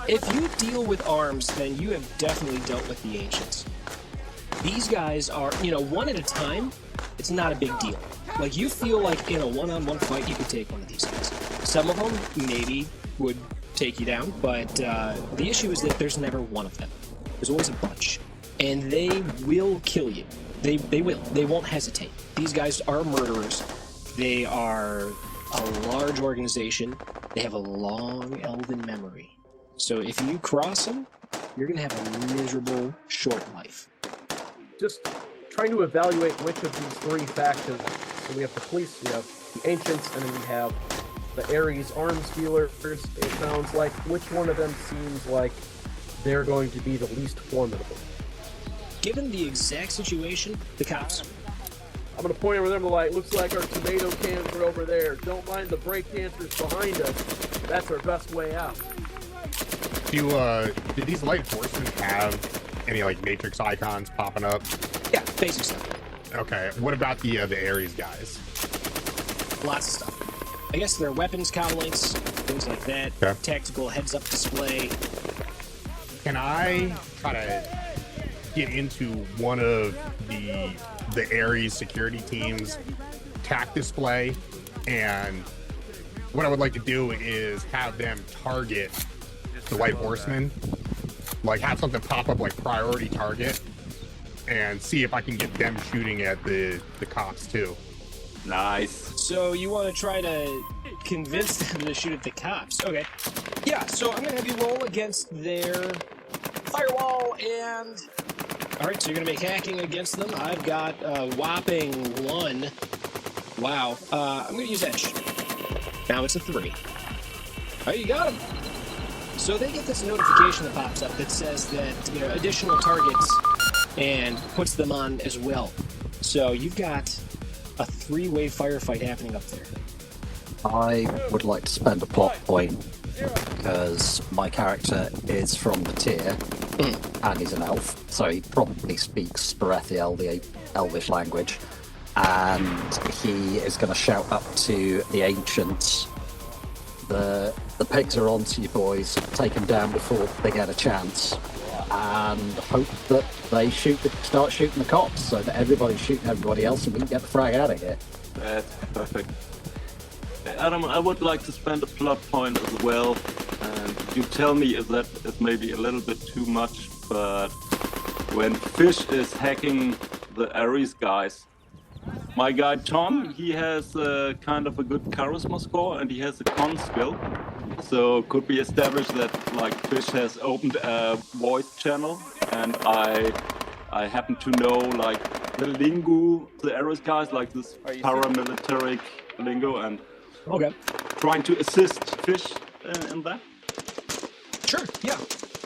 If you deal with arms, then you have definitely dealt with the ancients. These guys are, one at a time, it's not a big deal. Like, you feel like in a one-on-one fight, you could take one of these guys. Some of them maybe would take you down, but the issue is that there's never one of them. There's always a bunch. And they will kill you. They will. They won't hesitate. These guys are murderers. They are a large organization. They have a long elven memory. So if you cross them, you're going to have a miserable, short life. Just trying to evaluate which of these 3 factions. So we have the police, we have the ancients, and then we have the Ares arms dealers. It sounds like which one of them seems like they're going to be the least formidable. Given the exact situation, the cops. I'm going to point over them to looks like our tomato cans are over there. Don't mind the break dancers behind us. That's our best way out. Did these light horsemen have any matrix icons popping up? Yeah, basic stuff. Okay. What about the Ares guys? Lots of stuff. I guess their weapons, cowlinks, things like that. Okay. Tactical heads-up display. Can I try to get into one of the Ares security team's tac display? And what I would like to do is have them target the White Horsemen, have something pop up priority target, and see if I can get them shooting at the cops too. Nice. So you want to try to convince them to shoot at the cops? Okay. Yeah. So I'm gonna have you roll against their firewall and. All right. So you're gonna make hacking against them. I've got a whopping 1. Wow. I'm gonna use edge. Now it's a 3. Oh, you got him. So they get this notification that pops up that says that additional targets and puts them on as well. So you've got a 3-way firefight happening up there. I would like to spend a plot point because my character is from the tier and he's an elf, so he probably speaks Berethiel, the elvish language, and he is going to shout up to the ancients. The pigs are onto you boys, take them down before they get a chance, and hope that they start shooting the cops so that everybody's shooting everybody else and we can get the frag out of here. That's perfect. Adam, I would like to spend a plot point as well, and you tell me if that is maybe a little bit too much, but when Fish is hacking the Ares guys, my guy Tom, he has kind of a good charisma score and he has a con skill. So could we establish that like Fish has opened a voice channel and I happen to know like the lingo, the Ares guys, like this paramilitary lingo, and Okay. trying to assist Fish in that? Sure, yeah.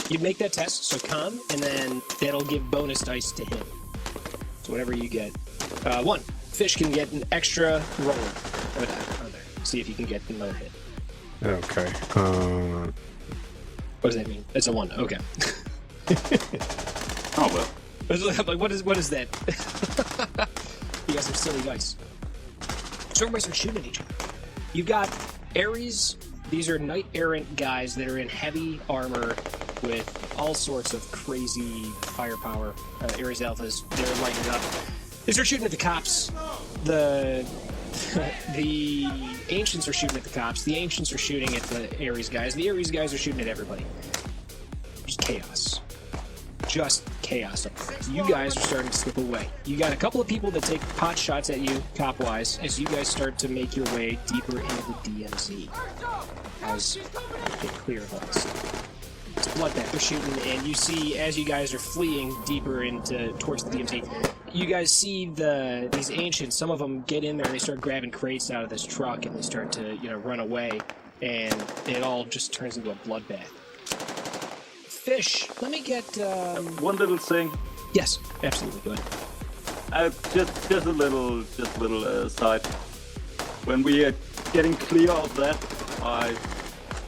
You make that test, so con, and then that'll give bonus dice to him. So whatever you get. 1. Fish can get an extra roll on there. See if you can get another hit. Okay. What does that mean? It's a 1. Okay. Oh well. I'm like, what is that? You guys have silly dice. So everybody starts shooting at each other. You've got Ares. These are knight errant guys that are in heavy armor with all sorts of crazy firepower. Ares alphas, they're lighting up. They start shooting at the cops. The ancients are shooting at the cops. The ancients are shooting at the Ares guys. The Ares guys are shooting at everybody. Just chaos. Just chaos. You guys are starting to slip away. You got a couple of people that take pot shots at you, cop-wise, as you guys start to make your way deeper into the DMZ. As you get clear of all this. It's Bloodbath. They're shooting, and you see, as you guys are fleeing deeper towards the DMZ, you guys see these ancients. Some of them get in there and they start grabbing crates out of this truck, and they start to run away, and it all just turns into a bloodbath. Fish, let me get One little thing. Yes, absolutely. Go ahead. Just a little aside. When we are getting clear of that, I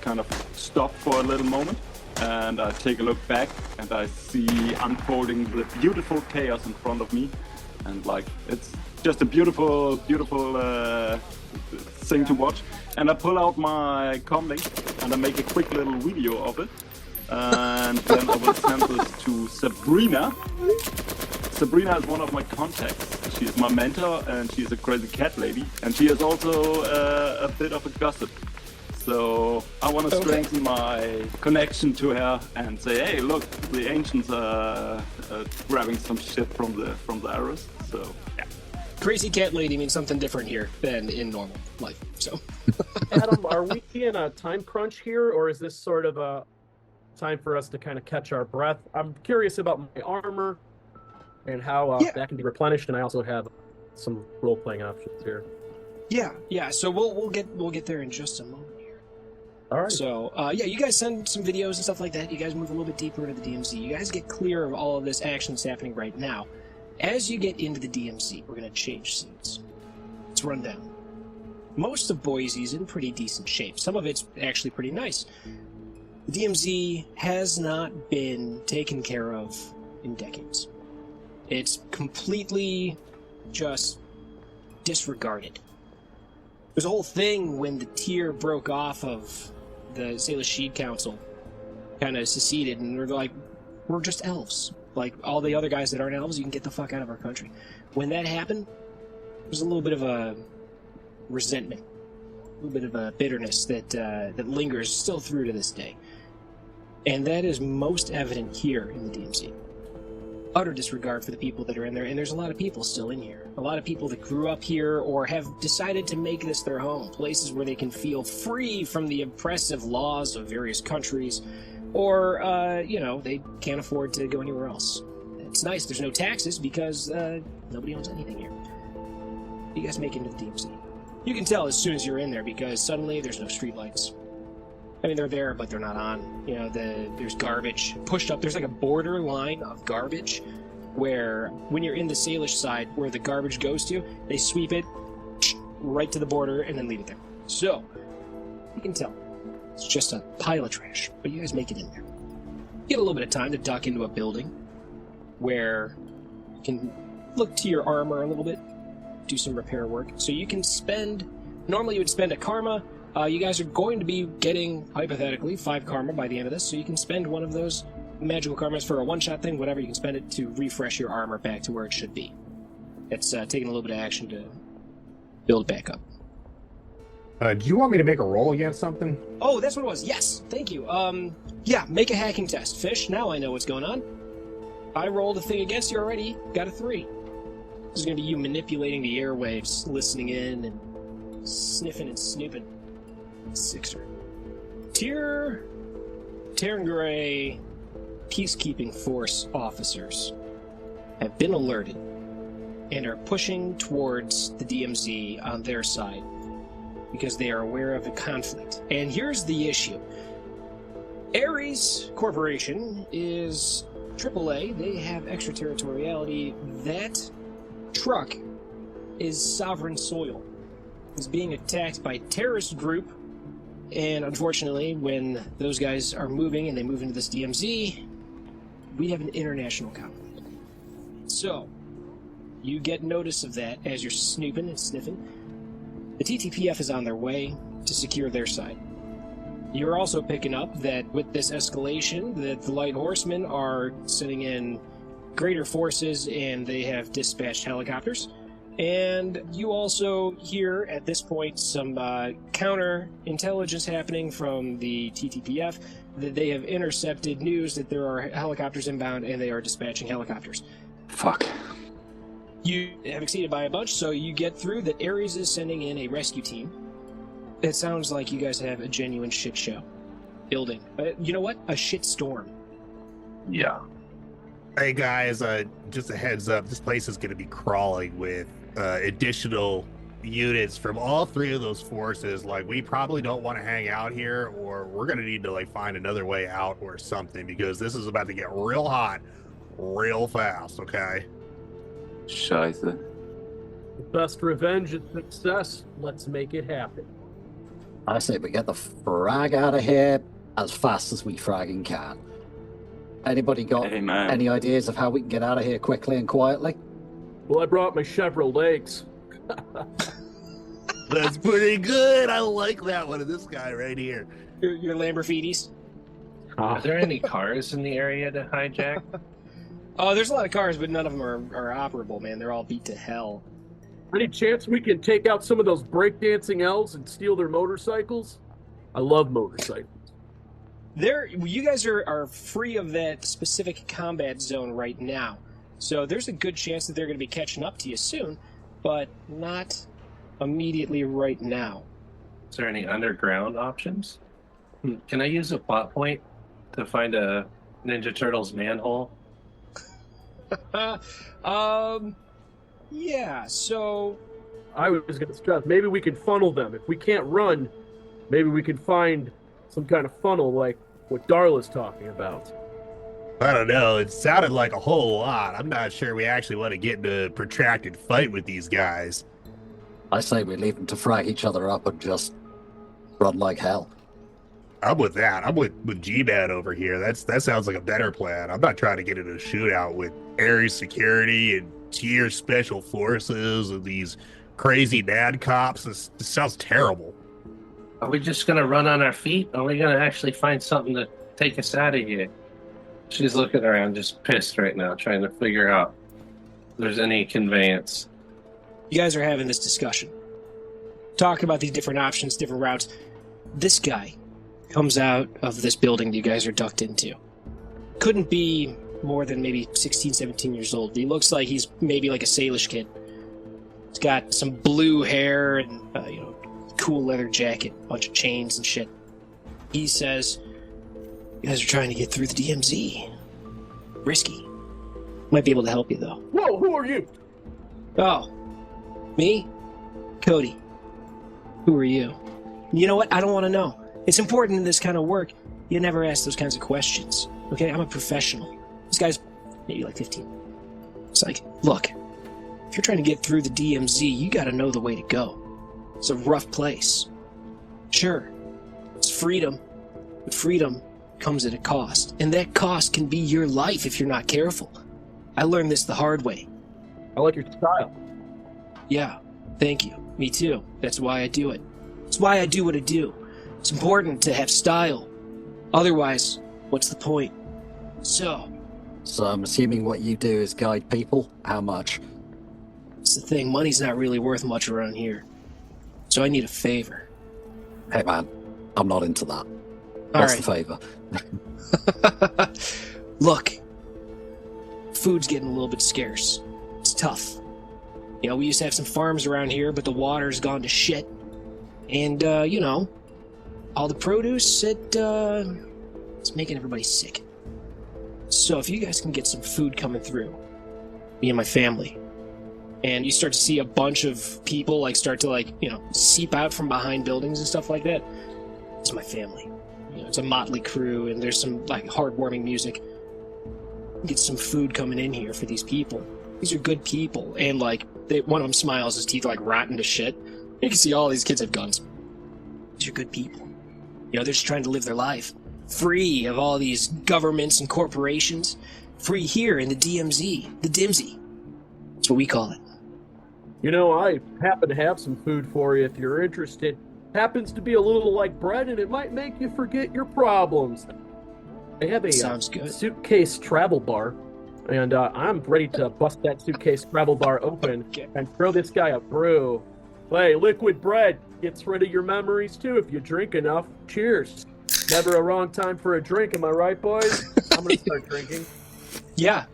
kind of stop for a little moment and I take a look back and I see unfolding the beautiful chaos in front of me, and like it's just a beautiful thing to watch. And I pull out my comlink and I make a quick little video of it. And then I will send this to Sabrina. Sabrina is one of my contacts. She is my mentor, and she is a crazy cat lady. And she is also a bit of a gossip. So I want to strengthen my connection to her and say, hey, look, the ancients are grabbing some shit from the arrows. So yeah. Crazy cat lady means something different here than in normal life. So, Adam, are we in a time crunch here, or is this sort of a time for us to kind of catch our breath? I'm curious about my armor and how that can be replenished, and I also have some role-playing options here. Yeah. So we'll get there in just a moment here. All right. So you guys send some videos and stuff like that. You guys move a little bit deeper into the DMZ. You guys get clear of all of this action that's happening right now. As you get into the DMZ, we're going to change scenes. Let's run down. Most of Boise's in pretty decent shape. Some of it's actually pretty nice. The DMZ has not been taken care of in decades. It's completely just disregarded. There's a whole thing when the tier broke off of the SINless Sheed Council, kind of seceded, and they're like, we're just elves. Like, all the other guys that aren't elves, you can get the fuck out of our country. When that happened, there's a little bit of a resentment, a little bit of a bitterness that lingers still through to this day. And that is most evident here in the DMZ. Utter disregard for the people that are in there, and there's a lot of people still in here. A lot of people that grew up here or have decided to make this their home, places where they can feel free from the oppressive laws of various countries, or, they can't afford to go anywhere else. It's nice, there's no taxes because nobody owns anything here. You guys make it into the DMZ. You can tell as soon as you're in there because suddenly there's no streetlights. I mean, they're there, but they're not on. There's garbage pushed up. There's like a border line of garbage where when you're in the Salish side where the garbage goes to, they sweep it right to the border and then leave it there. So, you can tell. It's just a pile of trash, but you guys make it in there. You get a little bit of time to duck into a building where you can look to your armor a little bit, do some repair work. So you can normally you would spend a karma. You guys are going to be getting, hypothetically, 5 karma by the end of this, so you can spend one of those magical karmas for a one-shot thing, whatever. You can spend it to refresh your armor back to where it should be. It's taking a little bit of action to build back up. Do you want me to make a roll against something? Oh, that's what it was. Yes, thank you. Make a hacking test. Fish, now I know what's going on. I rolled a thing against you already. Got a 3. This is going to be you manipulating the airwaves, listening in and sniffing and snooping. 6er. Terrangray peacekeeping force officers have been alerted and are pushing towards the DMZ on their side because they are aware of a conflict. And here's the issue. Ares Corporation is AAA. They have extraterritoriality. That truck is sovereign soil. It's being attacked by a terrorist group. And unfortunately, when those guys are moving and they move into this DMZ, we have an international conflict. So, you get notice of that as you're snooping and sniffing. The TTPF is on their way to secure their side. You're also picking up that with this escalation, that the Light Horsemen are sending in greater forces and they have dispatched helicopters. And you also hear at this point some counter-intelligence happening from the TTPF that they have intercepted news that there are helicopters inbound and they are dispatching helicopters. Fuck. You have exceeded by a bunch, so you get through that Ares is sending in a rescue team. It sounds like you guys have a genuine shit show building. You know what? A shit storm. Yeah. Hey guys, just a heads up, this place is going to be crawling with additional units from all 3 of those forces. Like, we probably don't want to hang out here, or we're going to need to find another way out or something, because this is about to get real hot real fast, okay? Scheiße. The best revenge is success. Let's make it happen. I say we get the frag out of here as fast as we fragging can. Anybody got any ideas of how we can get out of here quickly and quietly? Well, I brought my Chevrolets. That's pretty good. I like that one of this guy right here. Your Lamborghinis. Are there any cars in the area to hijack? Oh, there's a lot of cars, but none of them are operable, man. They're all beat to hell. Any chance we can take out some of those breakdancing elves and steal their motorcycles? I love motorcycles. You guys are free of that specific combat zone right now. So there's a good chance that they're going to be catching up to you soon, but not immediately right now. Is there any underground options? Can I use a plot point to find a Ninja Turtles manhole? Yeah, so... I was going to stress, maybe we can funnel them. If we can't run, maybe we can find some kind of funnel like what Darla's talking about. I don't know. It sounded like a whole lot. I'm not sure we actually want to get in a protracted fight with these guys. I say we leave them to frag each other up and just run like hell. I'm with that. I'm with G-Man over here. That sounds like a better plan. I'm not trying to get into a shootout with Ares security and tier special forces and these crazy bad cops. This sounds terrible. Are we just going to run on our feet? Or are we going to actually find something to take us out of here? She's looking around just pissed right now, trying to figure out if there's any conveyance. You guys are having this discussion. Talking about these different options, different routes. This guy comes out of this building you guys are ducked into. Couldn't be more than maybe 16, 17 years old. He looks like he's maybe like a Salish kid. He's got some blue hair and, cool leather jacket, bunch of chains and shit. He says, "You guys are trying to get through the DMZ. Risky. Might be able to help you, though." Whoa, who are you? Oh, me? Cody. Who are you? You know what? I don't want to know. It's important in this kind of work. You never ask those kinds of questions. Okay? I'm a professional. This guy's maybe like 15. It's like, look, if you're trying to get through the DMZ, you gotta know the way to go. It's a rough place. Sure, it's freedom, but freedom comes at a cost. And that cost can be your life if you're not careful. I learned this the hard way. I like your style. Yeah, thank you. Me too. That's why I do it. It's why I do what I do. It's important to have style. Otherwise, what's the point? So I'm assuming what you do is guide people? How much? It's the thing, money's not really worth much around here. So I need a favor. Hey man, I'm not into that. All What's right. the favor? Look, food's getting a little bit scarce. It's tough. You know, we used to have some farms around here, but the water's gone to shit. And, you know, all the produce, it's making everybody sick. So if you guys can get some food coming through, me and my family, and you start to see a bunch of people, like, start to, like, you know, seep out from behind buildings and stuff like that, it's my family. You know, it's a motley crew, and there's some, like, heartwarming music. Get some food coming in here for these people. These are good people. And, like, one of them smiles, his teeth are, like, rotten to shit. You can see all these kids have guns. These are good people. You know, they're just trying to live their life. Free of all these governments and corporations. Free here in the DMZ. The DMZ. That's what we call it. You know, I happen to have some food for you if you're interested. Happens to be a little like bread, and it might make you forget your problems. I have a Sounds good. suitcase travel bar, and I'm ready to bust that suitcase travel bar open and throw this guy a brew. Hey, liquid bread gets rid of your memories too if you drink enough. Cheers. Never a wrong time for a drink, am I right, boys? I'm gonna start drinking. Yeah,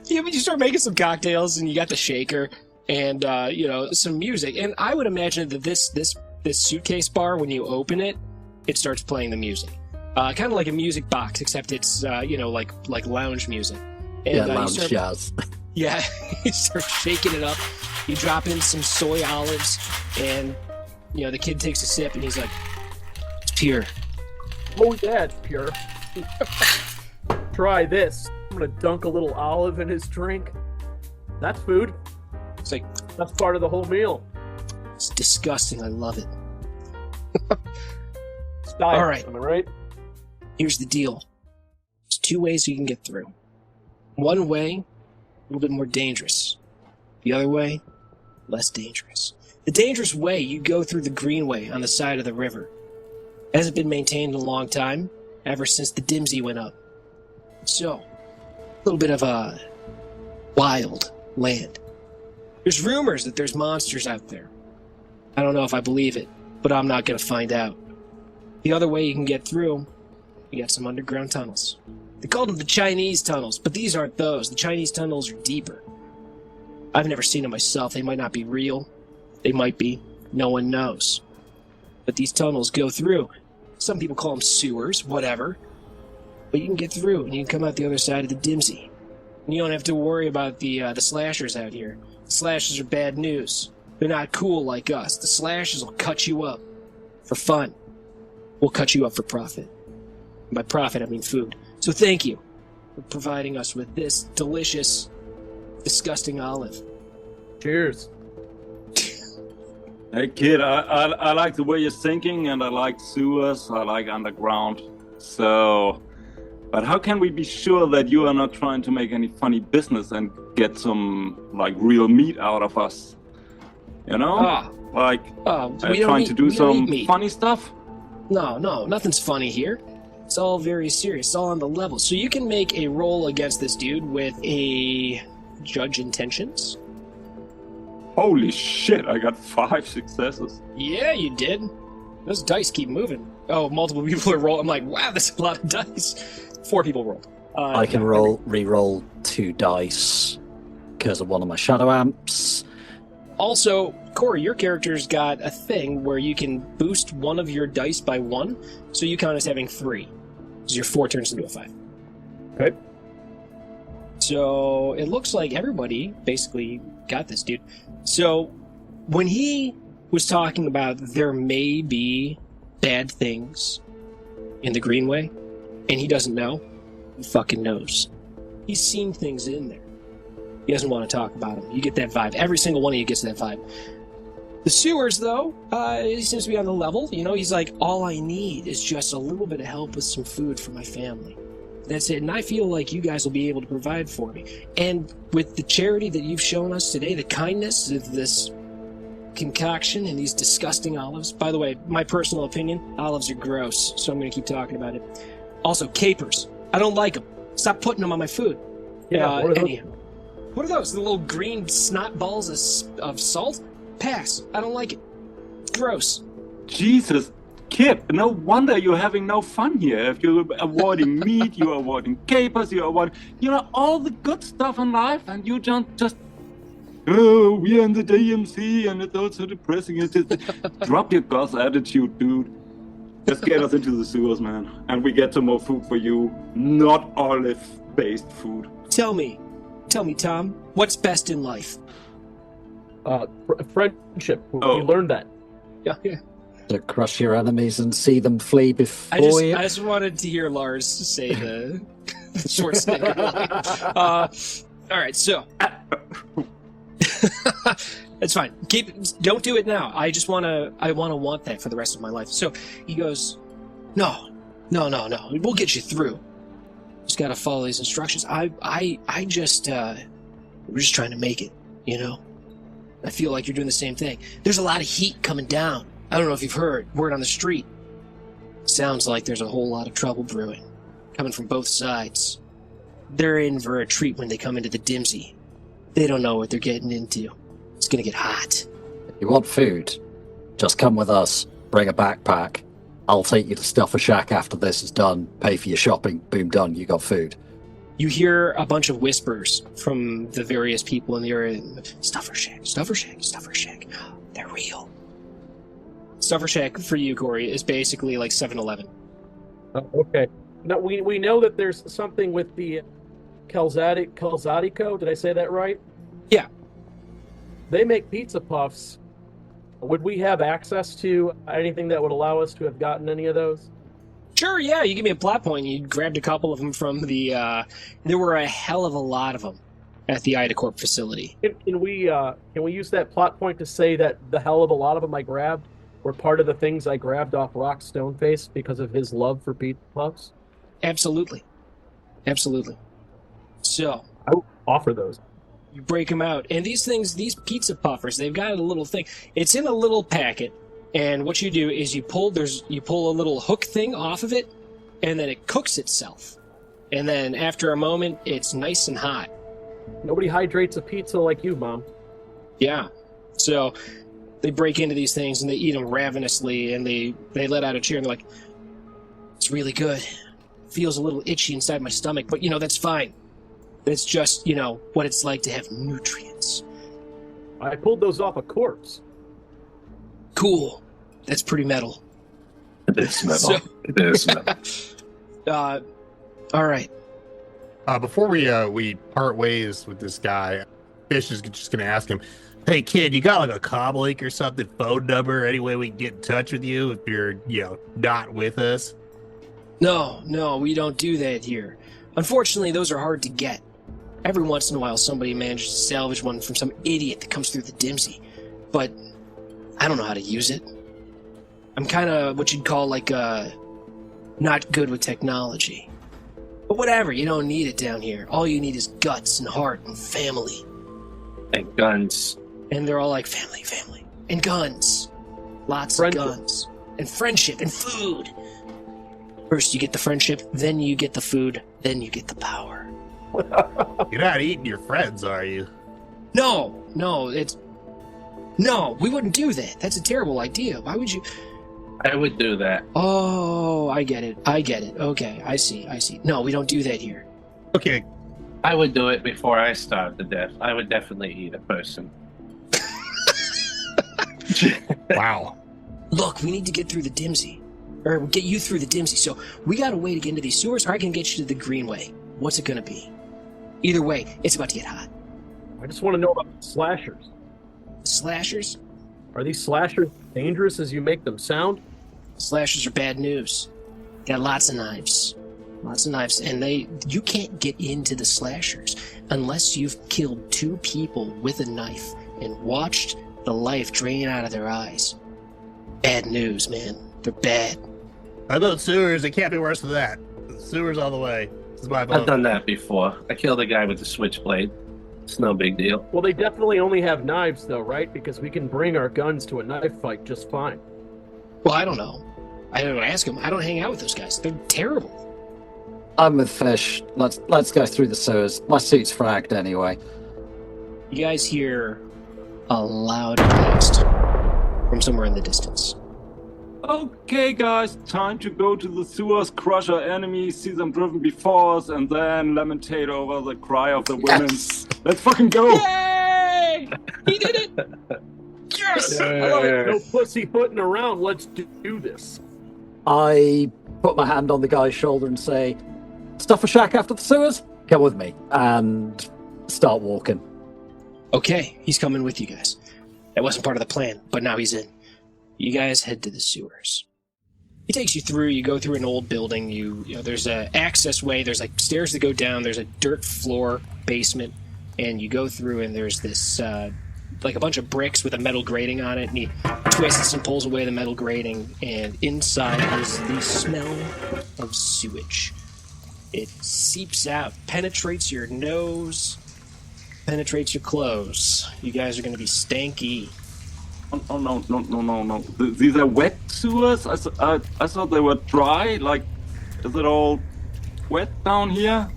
you start making some cocktails, and you got the shaker, and you know, some music. And I would imagine that this suitcase bar, when you open it, it starts playing the music, kind of like a music box, except it's you know, like lounge music. And, yeah, lounge jazz. Yeah, you start shaking it up. You drop in some soy olives, and you know, the kid takes a sip, and he's like, "It's pure." Oh yeah, it's pure. Try this. I'm gonna dunk a little olive in his drink. That's food. It's like, that's part of the whole meal. It's disgusting. I love it. Style. All right. Am I right? Here's the deal. There's two ways you can get through. One way, a little bit more dangerous. The other way, less dangerous. The dangerous way, you go through the greenway on the side of the river. It hasn't been maintained in a long time, ever since the Dimsey went up. So, a little bit of a wild land. There's rumors that there's monsters out there. I don't know if I believe it, but I'm not going to find out. The other way you can get through, you got some underground tunnels. They called them the Chinese tunnels, but these aren't those. The Chinese tunnels are deeper. I've never seen them myself. They might not be real. They might be. No one knows. But these tunnels go through. Some people call them sewers, whatever. But you can get through, and you can come out the other side of the Dimsey. And you don't have to worry about the slashers out here. The slashers are bad news. They're not cool like us. The slashers will cut you up for fun. We'll cut you up for profit. And by profit, I mean food. So thank you for providing us with this delicious, disgusting olive. Cheers. Hey kid, I like the way you're thinking, and I like sewers, I like underground. So, but how can we be sure that you are not trying to make any funny business and get some, like, real meat out of us? You know? Trying to do some funny stuff? No, nothing's funny here. It's all very serious. It's all on the level. So you can make a roll against this dude with a judge intentions. Holy shit, I got 5 successes. Yeah, you did. Those dice keep moving. Oh, multiple people are rolling. I'm like, wow, that's a lot of dice. 4 people rolled. I can re-roll 2 dice because of one of my shadow amps. Also, Cory, your character's got a thing where you can boost one of your dice by 1, so you count as having 3. So your 4 turns into a 5. Okay. So it looks like everybody basically got this, dude. So when he was talking about there may be bad things in the Greenway, and he doesn't know, he fucking knows. He's seen things in there. He doesn't want to talk about them. You get that vibe. Every single one of you gets that vibe. The sewers, though, he seems to be on the level. You know, he's like, all I need is just a little bit of help with some food for my family. That's it. And I feel like you guys will be able to provide for me. And with the charity that you've shown us today, the kindness of this concoction and these disgusting olives. By the way, my personal opinion, olives are gross, so I'm going to keep talking about it. Also, capers. I don't like them. Stop putting them on my food. Yeah, anyhow. What are those? The little green snot balls of salt? Pass. I don't like it. Gross. Jesus kid. No wonder you're having no fun here. If you're avoiding meat, you're avoiding capers, you're avoiding, all the good stuff in life, and you just oh, we are in the DMC, and it's also depressing. Drop your goth attitude, dude. Just get us into the sewers, man, and we get some more food for you. Not olive-based food. Tell me, Tom, what's best in life? Friendship. Oh. We learned that. Yeah. To crush your enemies and see them flee before you. I just wanted to hear Lars say the short snippet. All right, so it's fine. Don't do it now. I want that for the rest of my life. So he goes, no. We'll get you through. Just gotta follow these instructions. We're just trying to make it, I feel like you're doing the same thing. There's a lot of heat coming down. I don't know if you've heard word on the street. Sounds like there's a whole lot of trouble brewing, coming from both sides. They're in for a treat when they come into the Dimsy. They don't know what they're getting into. It's gonna get hot. If you want food, just come with us. Bring a backpack. I'll take you to Stuffer Shack after this is done. Pay for your shopping. Boom, done. You got food. You hear a bunch of whispers from the various people in the area. Stuffer Shack. They're real. Stuffer Shack, for you, Cory, is basically like 7-Eleven. Okay. Now, we know that there's something with the Kelndatu. Did I say that right? Yeah. They make pizza puffs. Would we have access to anything that would allow us to have gotten any of those? Sure, yeah. You give me a plot point. You grabbed a couple of them from the... there were a hell of a lot of them at the Idacorp facility. Can we use that plot point to say that the hell of a lot of them I grabbed were part of the things I grabbed off Rock Stoneface because of his love for pizza puffs? Absolutely. So... I will offer those. You break them out. And these pizza puffers, they've got a little thing. It's in a little packet. And what you do is you pull a little hook thing off of it, and then it cooks itself. And then after a moment, it's nice and hot. Nobody hydrates a pizza like you, Mom. Yeah. So they break into these things and they eat them ravenously, and they let out a cheer and they're like, it's really good. Feels a little itchy inside my stomach, but that's fine. It's just, what it's like to have nutrients. I pulled those off a corpse. Cool. That's pretty metal. It is metal. All right. Before we part ways with this guy, Fish is just gonna ask him, "Hey kid, you got like a comm link or something? Phone number? Any way we can get in touch with you if you're not with us?" No, we don't do that here. Unfortunately, those are hard to get. Every once in a while, somebody manages to salvage one from some idiot that comes through the Dimsy, but I don't know how to use it. I'm kind of what you'd call like not good with technology. But whatever, you don't need it down here. All you need is guts and heart and family. And guns. And they're all like, family. And guns. Lots of guns. And friendship and food. First you get the friendship, then you get the food, then you get the power. You're not eating your friends, are you? No, we wouldn't do that. That's a terrible idea. Why would you... I would do that. Oh, I get it. Okay, I see. No, we don't do that here. Okay. I would do it before I starve to death. I would definitely eat a person. Wow. Look, we need to get through the Dimsy. Or get you through the Dimsy. So we got a way to get into these sewers, or I can get you to the Greenway. What's it going to be? Either way, it's about to get hot. I just want to know about the slashers. Slashers? Are these slashers dangerous as you make them sound? Slashers are bad news. Got lots of knives. And you can't get into the slashers unless you've killed 2 people with a knife and watched the life drain out of their eyes. Bad news, man. They're bad. I know sewers, it can't be worse than that. Sewers all the way. This is my vote. I've done that before. I killed a guy with a switchblade. It's no big deal. Well, they definitely only have knives, though, right? Because we can bring our guns to a knife fight just fine. Well, I don't know. I don't ask them. I don't hang out with those guys. They're terrible. I'm with Fish. Let's go through the sewers. My suit's fragged anyway. You guys hear a loud blast from somewhere in the distance. Okay, guys, time to go to the sewers, crush our enemies, see them driven before us, and then lamentate over the cry of the women. Yes! Let's fucking go! Yay! He did it! Yes! I love it. No pussyfooting around. Let's do this. I put my hand on the guy's shoulder and say, "Stuff a shack after the sewers? Come with me." And start walking. Okay, he's coming with you guys. That wasn't part of the plan, but now he's in. You guys head to the sewers. He takes you through. You go through an old building. You know, there's a access way. There's like stairs that go down. There's a dirt floor basement, and you go through, and there's this like a bunch of bricks with a metal grating on it. And he twists and pulls away the metal grating, and inside is the smell of sewage. It seeps out, penetrates your nose, penetrates your clothes. You guys are going to be stanky. Oh, no. These are wet sewers? I thought they were dry. Like, is it all wet down here?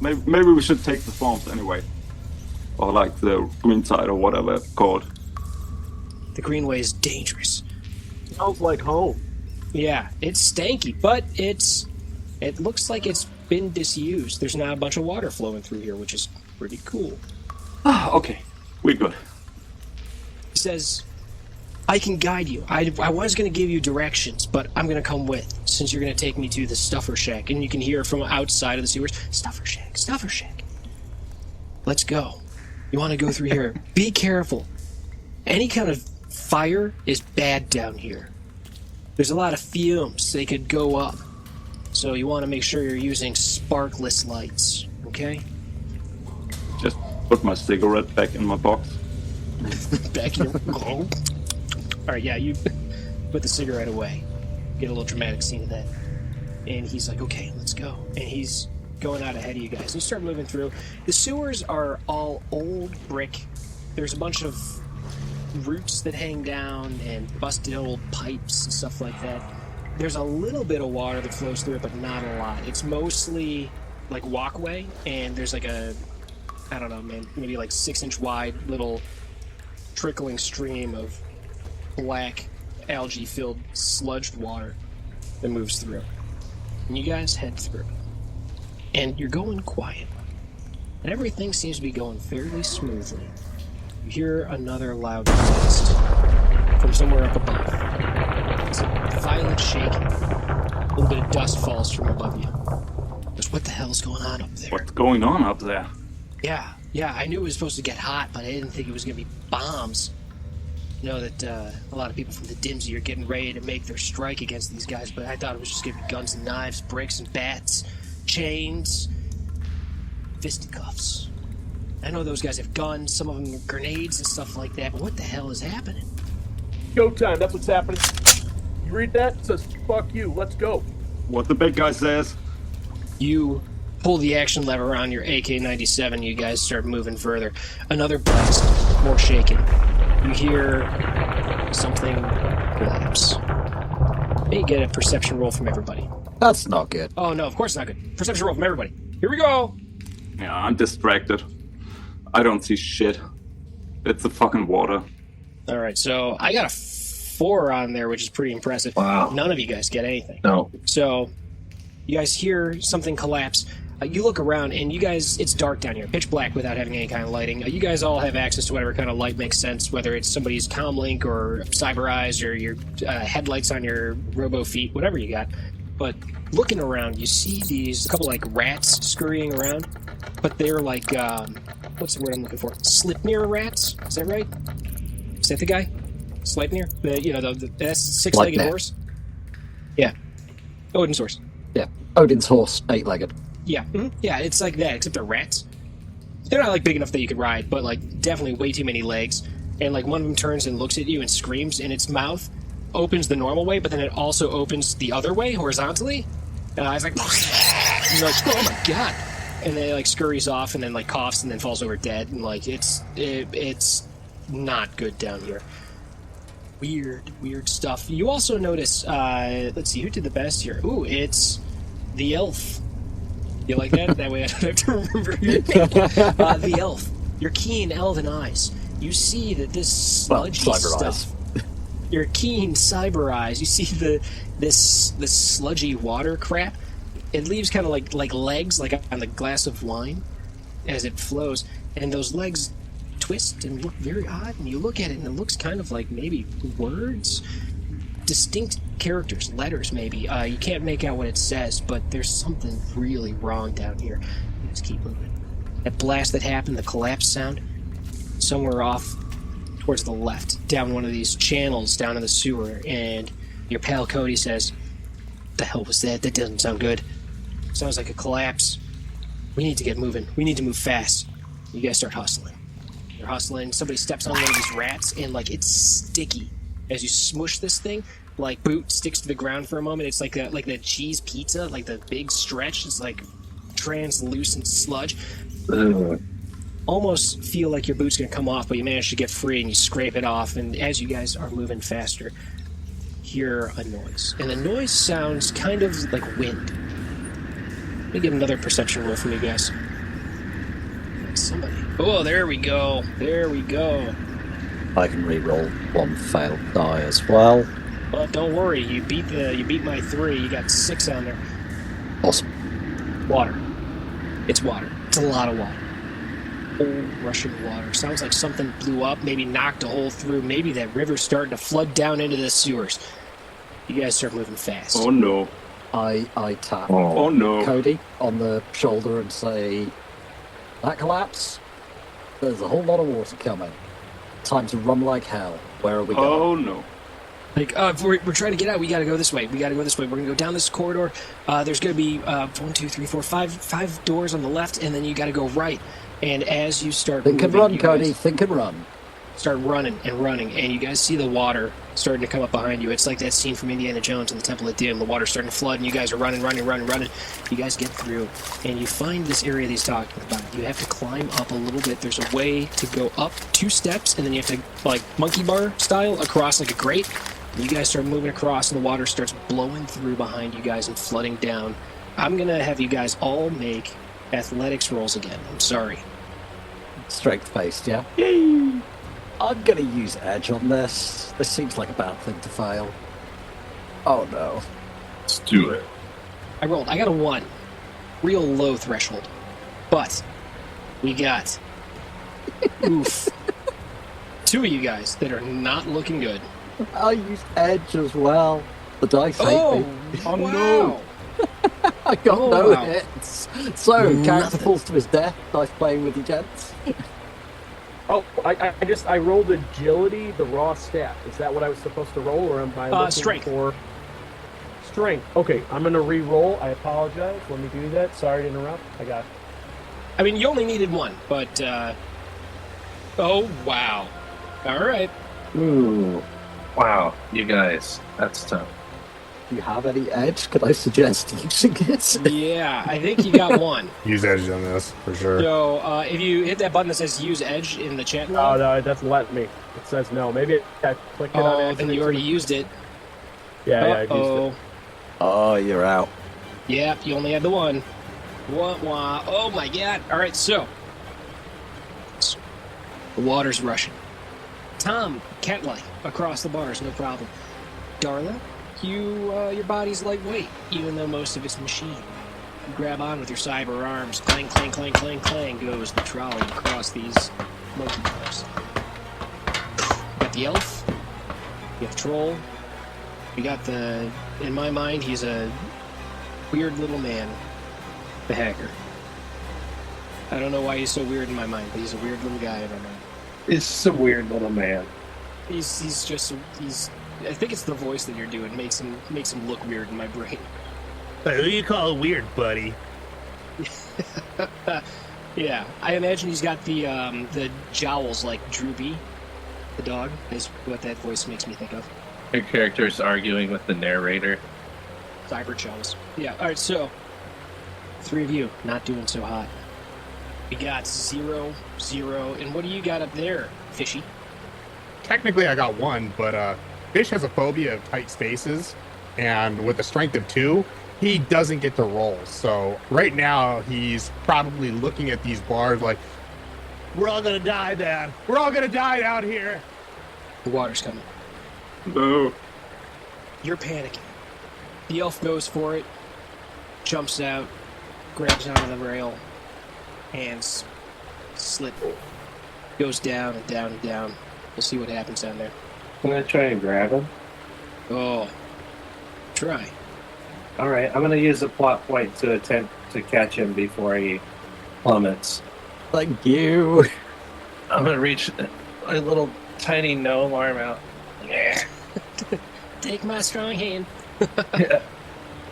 Maybe we should take the swamps anyway. Or like the green side or whatever it's called. The Greenway is dangerous. Smells like home. Yeah, it's stanky, but it looks like it's been disused. There's not a bunch of water flowing through here, which is pretty cool. Okay, we're good. He says, I can guide you. I was going to give you directions, but I'm going to come with, since you're going to take me to the Stuffer Shack. And you can hear from outside of the sewers, Stuffer Shack, Stuffer Shack. Let's go. You want to go through here. Be careful. Any kind of fire is bad down here. There's a lot of fumes. They could go up. So you want to make sure you're using sparkless lights, okay? Just put my cigarette back in my box. Back in your... All right, yeah, you put the cigarette away. Get a little dramatic scene of that. And he's like, okay, let's go. And he's going out ahead of you guys. You start moving through. The sewers are all old brick. There's a bunch of roots that hang down and busted old pipes and stuff like that. There's a little bit of water that flows through it, but not a lot. It's mostly like walkway, and there's like a, I don't know, man, maybe like 6-inch wide little trickling stream of black algae-filled sludged water that moves through. And you guys head through. And you're going quiet. And everything seems to be going fairly smoothly. You hear another loud blast from somewhere up above. It's a violent shaking. A little bit of dust falls from above you. Just what the hell's going on up there? What's going on up there? Yeah, I knew it was supposed to get hot, but I didn't think it was going to be bombs. You know that a lot of people from the Dimsy are getting ready to make their strike against these guys, but I thought it was just going to be guns and knives, bricks and bats, chains, fisticuffs. I know those guys have guns, some of them have grenades and stuff like that, but what the hell is happening? Go time, that's what's happening. You read that? It says, fuck you, let's go. What the big guy says? You pull the action lever on your AK-97, you guys start moving further. Another blast, more shaking. You hear something collapse. May get a perception roll from everybody. That's not good. Oh no, of course not good. Perception roll from everybody. Here we go! Yeah, I'm distracted. I don't see shit. It's the fucking water. Alright, so I got a 4 on there, which is pretty impressive. Wow. None of you guys get anything. No. So, you guys hear something collapse. You look around, and you guys, it's dark down here, pitch black without having any kind of lighting. You guys all have access to whatever kind of light makes sense, whether it's somebody's comlink or cyber eyes or your headlights on your robo feet, whatever you got. But looking around, you see a couple like rats scurrying around, but they're like, what's the word I'm looking for? Slipnir rats? Is that right? Is that the guy? Sleipnir? That's six-legged Sleipnir. horse? Yeah. Odin's horse. Yeah, Odin's horse, 8-legged. Yeah, yeah, it's like that, except they're rats. They're not like big enough that you could ride, but like definitely way too many legs. And like one of them turns and looks at you and screams, and its mouth opens the normal way, but then it also opens the other way horizontally. And I was like, and you're like, oh my god! And then it like scurries off and then like coughs and then falls over dead. And like it's not good down here. Weird stuff. You also notice. Let's see, who did the best here? Ooh, it's the elf. You like that? That way I don't have to remember your name. The elf. Your keen elven eyes. You see that this sludgy cyber stuff... eyes. your keen cyber eyes, you see this sludgy water crap. It leaves kind of like legs, like on the glass of wine, as it flows, and those legs twist and look very odd. And you look at it, and it looks kind of like maybe words, distinct characters, letters maybe. You can't make out what it says, but there's something really wrong down here. Let's keep moving. That blast that happened, the collapse sound, somewhere off towards the left, down one of these channels down in the sewer, and your pal Cody says, "The hell was that? That doesn't sound good. Sounds like a collapse. We need to get moving. We need to move fast." You guys start hustling. You're hustling. Somebody steps on one of these rats, and like it's sticky. As you smush this thing, like boot sticks to the ground for a moment. It's like that cheese pizza, like the big stretch. It's like translucent sludge. Almost feel like your boot's gonna come off, but you manage to get free and you scrape it off. And as you guys are moving faster, hear a noise, and the noise sounds kind of like wind. Let me get another perception roll from you guys. Somebody. Oh, there we go. There we go. I can re-roll one failed die as well. But don't worry, you beat my 3. You got 6 on there. Awesome. Water. It's water. It's a lot of water. Old rushing water. Sounds like something blew up, maybe knocked a hole through. Maybe that river's starting to flood down into the sewers. You guys start moving fast. Oh no. I tap Oh no. Cody on the shoulder and say, "That collapse? There's a whole lot of water coming. Time to run like hell. Where are we going?" Oh no. Like, we're trying to get out. We got to go this way. We're going to go down this corridor. There's going to be 1, 2, 3, 4, 5 doors on the left, and then you got to go right. And as you start Think and moving, run, Cody. Think and run. Start running, and you guys see the water starting to come up behind you. It's like that scene from Indiana Jones and the Temple of Doom. The water's starting to flood, and you guys are running. You guys get through, and you find this area that he's talking about. You have to climb up a little bit. There's a way to go up 2 steps, and then you have to, like monkey bar style, across like a grate. You guys start moving across, and the water starts blowing through behind you guys and flooding down. I'm going to have you guys all make athletics rolls again. I'm sorry. Strength-based, yeah? Yay! I'm going to use edge on this. This seems like a bad thing to fail. Oh no. Let's do it. I got a 1. Real low threshold. But we got oof. 2 of you guys that are not looking good. I used edge as well. The dice hate me. Oh no! I got no hits. So, character falls to his death. Nice playing with you, gents. Oh, I rolled agility, the raw stat. Is that what I was supposed to roll, or am I looking strength. for strength? Okay, I'm gonna re-roll. I apologize. Let me do that. Sorry to interrupt. I got. I mean, you only needed 1, but oh wow! All right. Ooh. Wow, you guys, that's tough. Do you have any edge? Could I suggest using it? Yeah, I think you got 1. Use edge on this for sure. So if you hit that button that says use edge in the chat room. Oh no, it doesn't let me. It says no. Maybe I clicked it on accident. Then you already used it. Yeah, I used it. Oh, you're out. Yeah, you only had the 1. Wah. Oh my god! All right, so the water's rushing. Tom, cat-like, across the bars, no problem. Darla, your body's lightweight, even though most of it's machine. You grab on with your cyber arms. Clang, clang, clang, clang, clang goes the trolley across these monkey bars. You got the elf. You have the troll. You got the... In my mind, he's a weird little man. The hacker. I don't know why he's so weird in my mind, but he's a weird little guy in my mind. It's just a weird little man. He's I think it's the voice that you're doing makes him look weird in my brain. Who do you call weird, buddy? Yeah, I imagine he's got the jowls like Droopy, the dog, is what that voice makes me think of. Your character's arguing with the narrator. Cyber jowls. Yeah, alright, so 3 of you not doing so hot. We got 0, 0, and what do you got up there, Fishy? Technically, I got 1, but Fish has a phobia of tight spaces, and with a strength of 2, he doesn't get to roll. So right now, he's probably looking at these bars like, "We're all gonna die, Dad. We're all gonna die out here." The water's coming. No. You're panicking. The elf goes for it, jumps out, grabs onto the rail, hands slip, goes down and down and down. We'll see what happens down there. Can I try and grab him? Oh, try. All right, I'm gonna use a plot point to attempt to catch him before he plummets. Thank you. I'm gonna reach a little tiny gnome arm out. Yeah, Take my strong hand. yeah.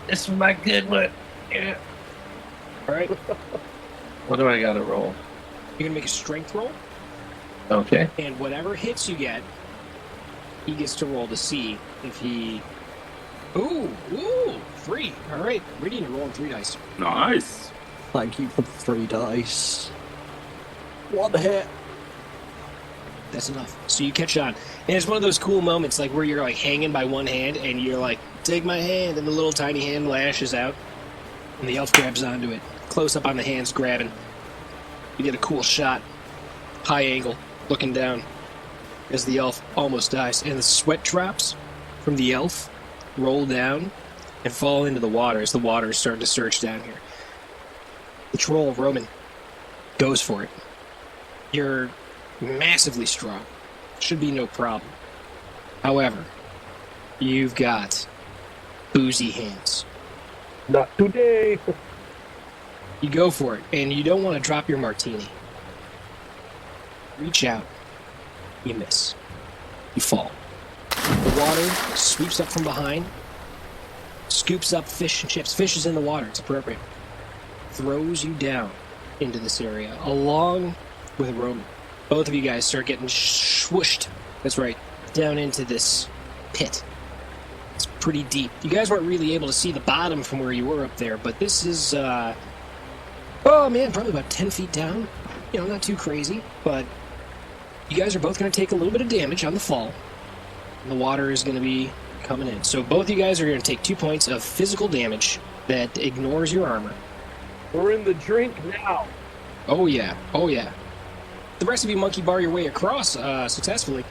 This is my good one. Yeah. All right, What do I gotta roll? you're gonna make a strength roll, Okay. and whatever hits you get, he gets to roll to see if he. Ooh, 3. All right, Rhydian, you're rolling 3 dice. Nice. Thank you for the 3 dice. 1 hit. That's enough. So you catch on. And it's one of those cool moments like where you're like hanging by one hand and you're like, take my hand, and the little tiny hand lashes out and the elf grabs onto it. Close up on the hands grabbing. You get a cool shot. High angle, looking down as the elf almost dies. And the sweat drops from the elf roll down and fall into the water as the water is starting to surge down here. The troll, Roman, goes for it. You're massively strong. Should be no problem. However, you've got boozy hands. Not today. You go for it, and you don't want to drop your martini. Reach out. You miss. You fall. The water sweeps up from behind, scoops up fish and chips. Fish is in the water. It's appropriate. Throws you down into this area, along with Roman. Both of you guys start getting swooshed. That's right, down into this pit. It's pretty deep. You guys weren't really able to see the bottom from where you were up there, but this is, oh man, probably about 10 feet down. You know, not too crazy, but you guys are both going to take a little bit of damage on the fall. And the water is going to be coming in. So both of you guys are going to take 2 points of physical damage that ignores your armor. We're in the drink now. Oh yeah, oh yeah. The rest of you monkey bar your way across successfully.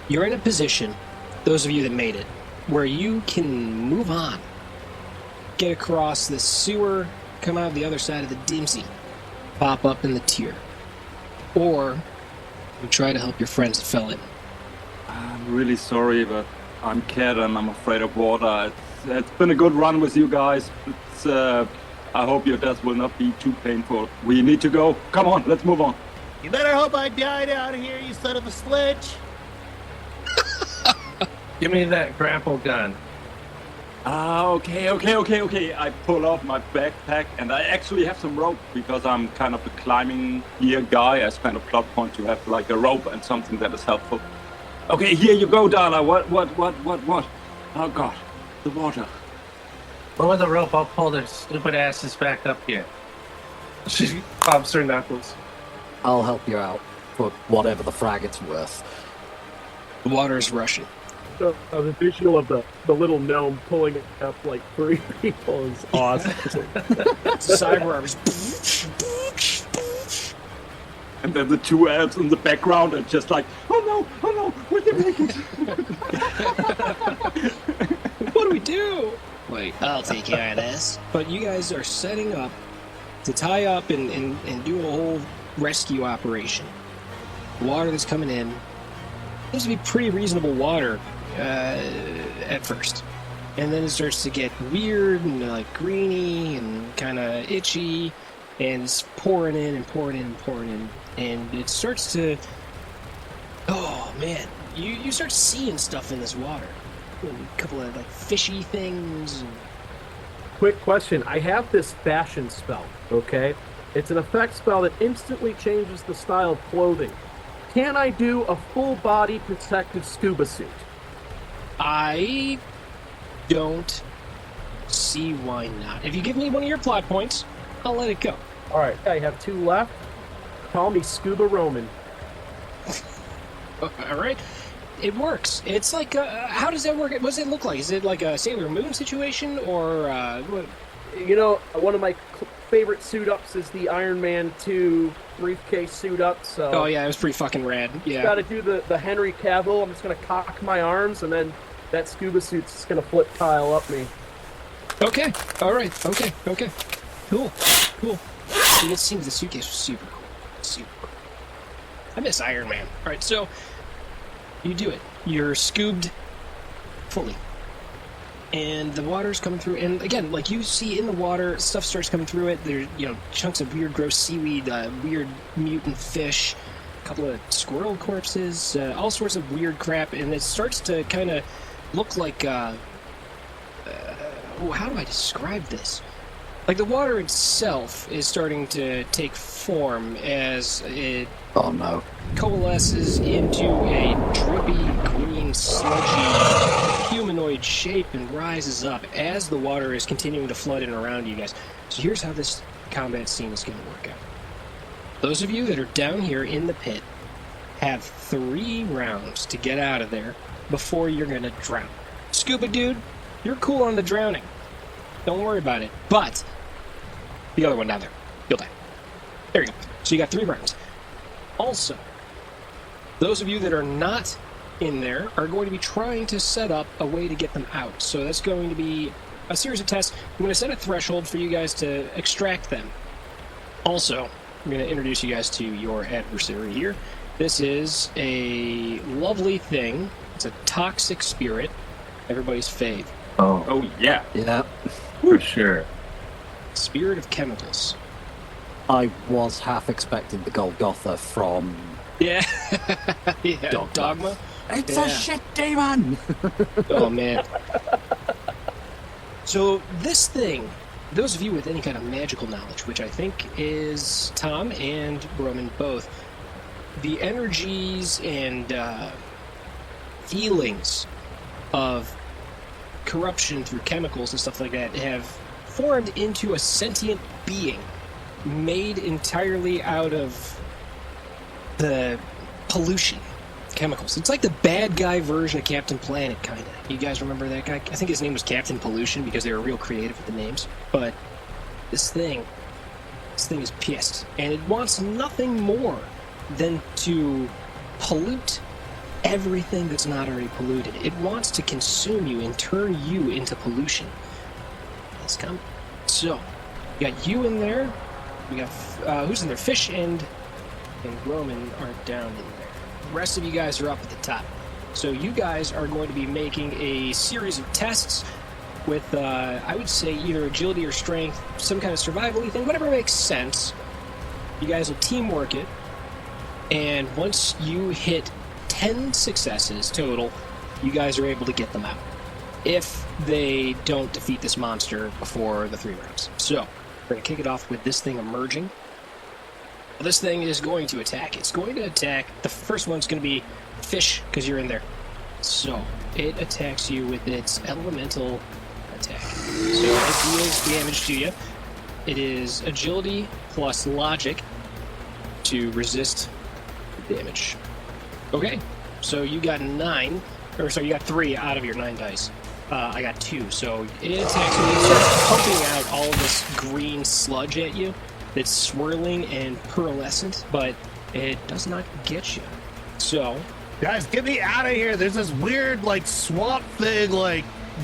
You're in a position, those of you that made it, where you can move on. Get across the sewer, come out the other side of the Dimsey, pop up in the tier. Or you try to help your friends that fell in. I'm really sorry, but I'm Cat and I'm afraid of water. It's been a good run with you guys. I hope your death will not be too painful. We need to go. Come on, let's move on. You better hope I died out here, you son of a sledge. Give me that grapple gun. Okay. I pull off my backpack and I actually have some rope because I'm kind of a climbing gear guy. As kind of plot point to have like a rope and something that is helpful. Okay, here you go, Dala. What? Oh God, the water. Lower the rope, I'll pull their stupid asses back up here. She pops her knuckles. I'll help you out for whatever the frag it's worth. The water is rushing. The visual of the little gnome pulling up like 3 people is awesome. Cyber arms. And then the 2 elves in the background are just like, oh no, will they make it? What do we do? Wait, I'll take care of this. But you guys are setting up to tie up and do a whole rescue operation. The water that's coming in seems to be pretty reasonable water at first. And then it starts to get weird and like greeny and kind of itchy, and it's pouring in and pouring in and pouring in. And it starts to... Oh, man. You start seeing stuff in this water. A couple of like fishy things. Quick question. I have this fashion spell, okay? It's an effect spell that instantly changes the style of clothing. Can I do a full body protective scuba suit? I don't see why not. If you give me one of your plot points, I'll let it go. All right, I have 2 left. Call me Scuba Roman. All right. It works. It's like, how does that work? What does it look like? Is it like a Sailor Moon situation, or what? You know, one of my favorite suit ups is the Iron Man 2 briefcase suit up. So Oh yeah, it was pretty fucking rad. Yeah. got to do the Henry Cavill. I'm just gonna cock my arms, and then that scuba suit's just gonna flip Kyle up me. Okay. All right. Okay. Cool. See, it seems the suitcase was super cool. Super cool. I miss Iron Man. All right, so you do it. You're scoobed fully. And the water's coming through, and again, like you see in the water, stuff starts coming through it. There's, chunks of weird, gross seaweed, weird mutant fish, a couple of squirrel corpses, all sorts of weird crap, and it starts to kind of look like, how do I describe this? Like the water itself is starting to take form as it coalesces into a drippy, green, sludgy, humanoid shape and rises up as the water is continuing to flood in around you guys. So here's how this combat scene is going to work out. Those of you that are down here in the pit have 3 rounds to get out of there before you're going to drown. Scuba dude, you're cool on the drowning. Don't worry about it. But the other one down there, you'll die. There you go. So you got 3 rounds. Also, those of you that are not in there are going to be trying to set up a way to get them out. So that's going to be a series of tests. I'm going to set a threshold for you guys to extract them. Also, I'm going to introduce you guys to your adversary here. This is a lovely thing. It's a toxic spirit. Everybody's fave. Oh yeah. Yeah. For sure. Spirit of chemicals. I was half expecting the Golgotha from Yeah. Yeah. Dogma. It's Yeah. a shit demon! Oh, man. So, this thing, those of you with any kind of magical knowledge, which I think is Tom and Roman both, the energies and feelings of corruption through chemicals and stuff like that have formed into a sentient being made entirely out of the pollution chemicals. It's like the bad guy version of Captain Planet, kind of. You guys remember that guy? I think his name was Captain Pollution because they were real creative with the names. But this thing is pissed, and it wants nothing more than to pollute everything that's not already polluted. It wants to consume you and turn you into pollution. Let's come. So, we got you in there. We got who's in there? Fish and Roman are down in there. The rest of you guys are up at the top. So you guys are going to be making a series of tests with, I would say, either agility or strength, some kind of survival-y thing, whatever makes sense. You guys will teamwork it, and once you hit 10 successes total, you guys are able to get them out. If they don't defeat this monster before the 3 rounds. So, we're going to kick it off with this thing emerging. This thing is going to attack. It's going to attack. The first one's going to be fish, because you're in there. So, it attacks you with its elemental attack. So, it deals damage to you. It is agility plus logic to resist the damage. Okay, so you got you got 3 out of your 9 dice. I got 2, so it attacks you. It starts pumping out all of this green sludge at you that's swirling and pearlescent, but it does not get you. So, Guys, get me out of here. There's this weird, swamp thing,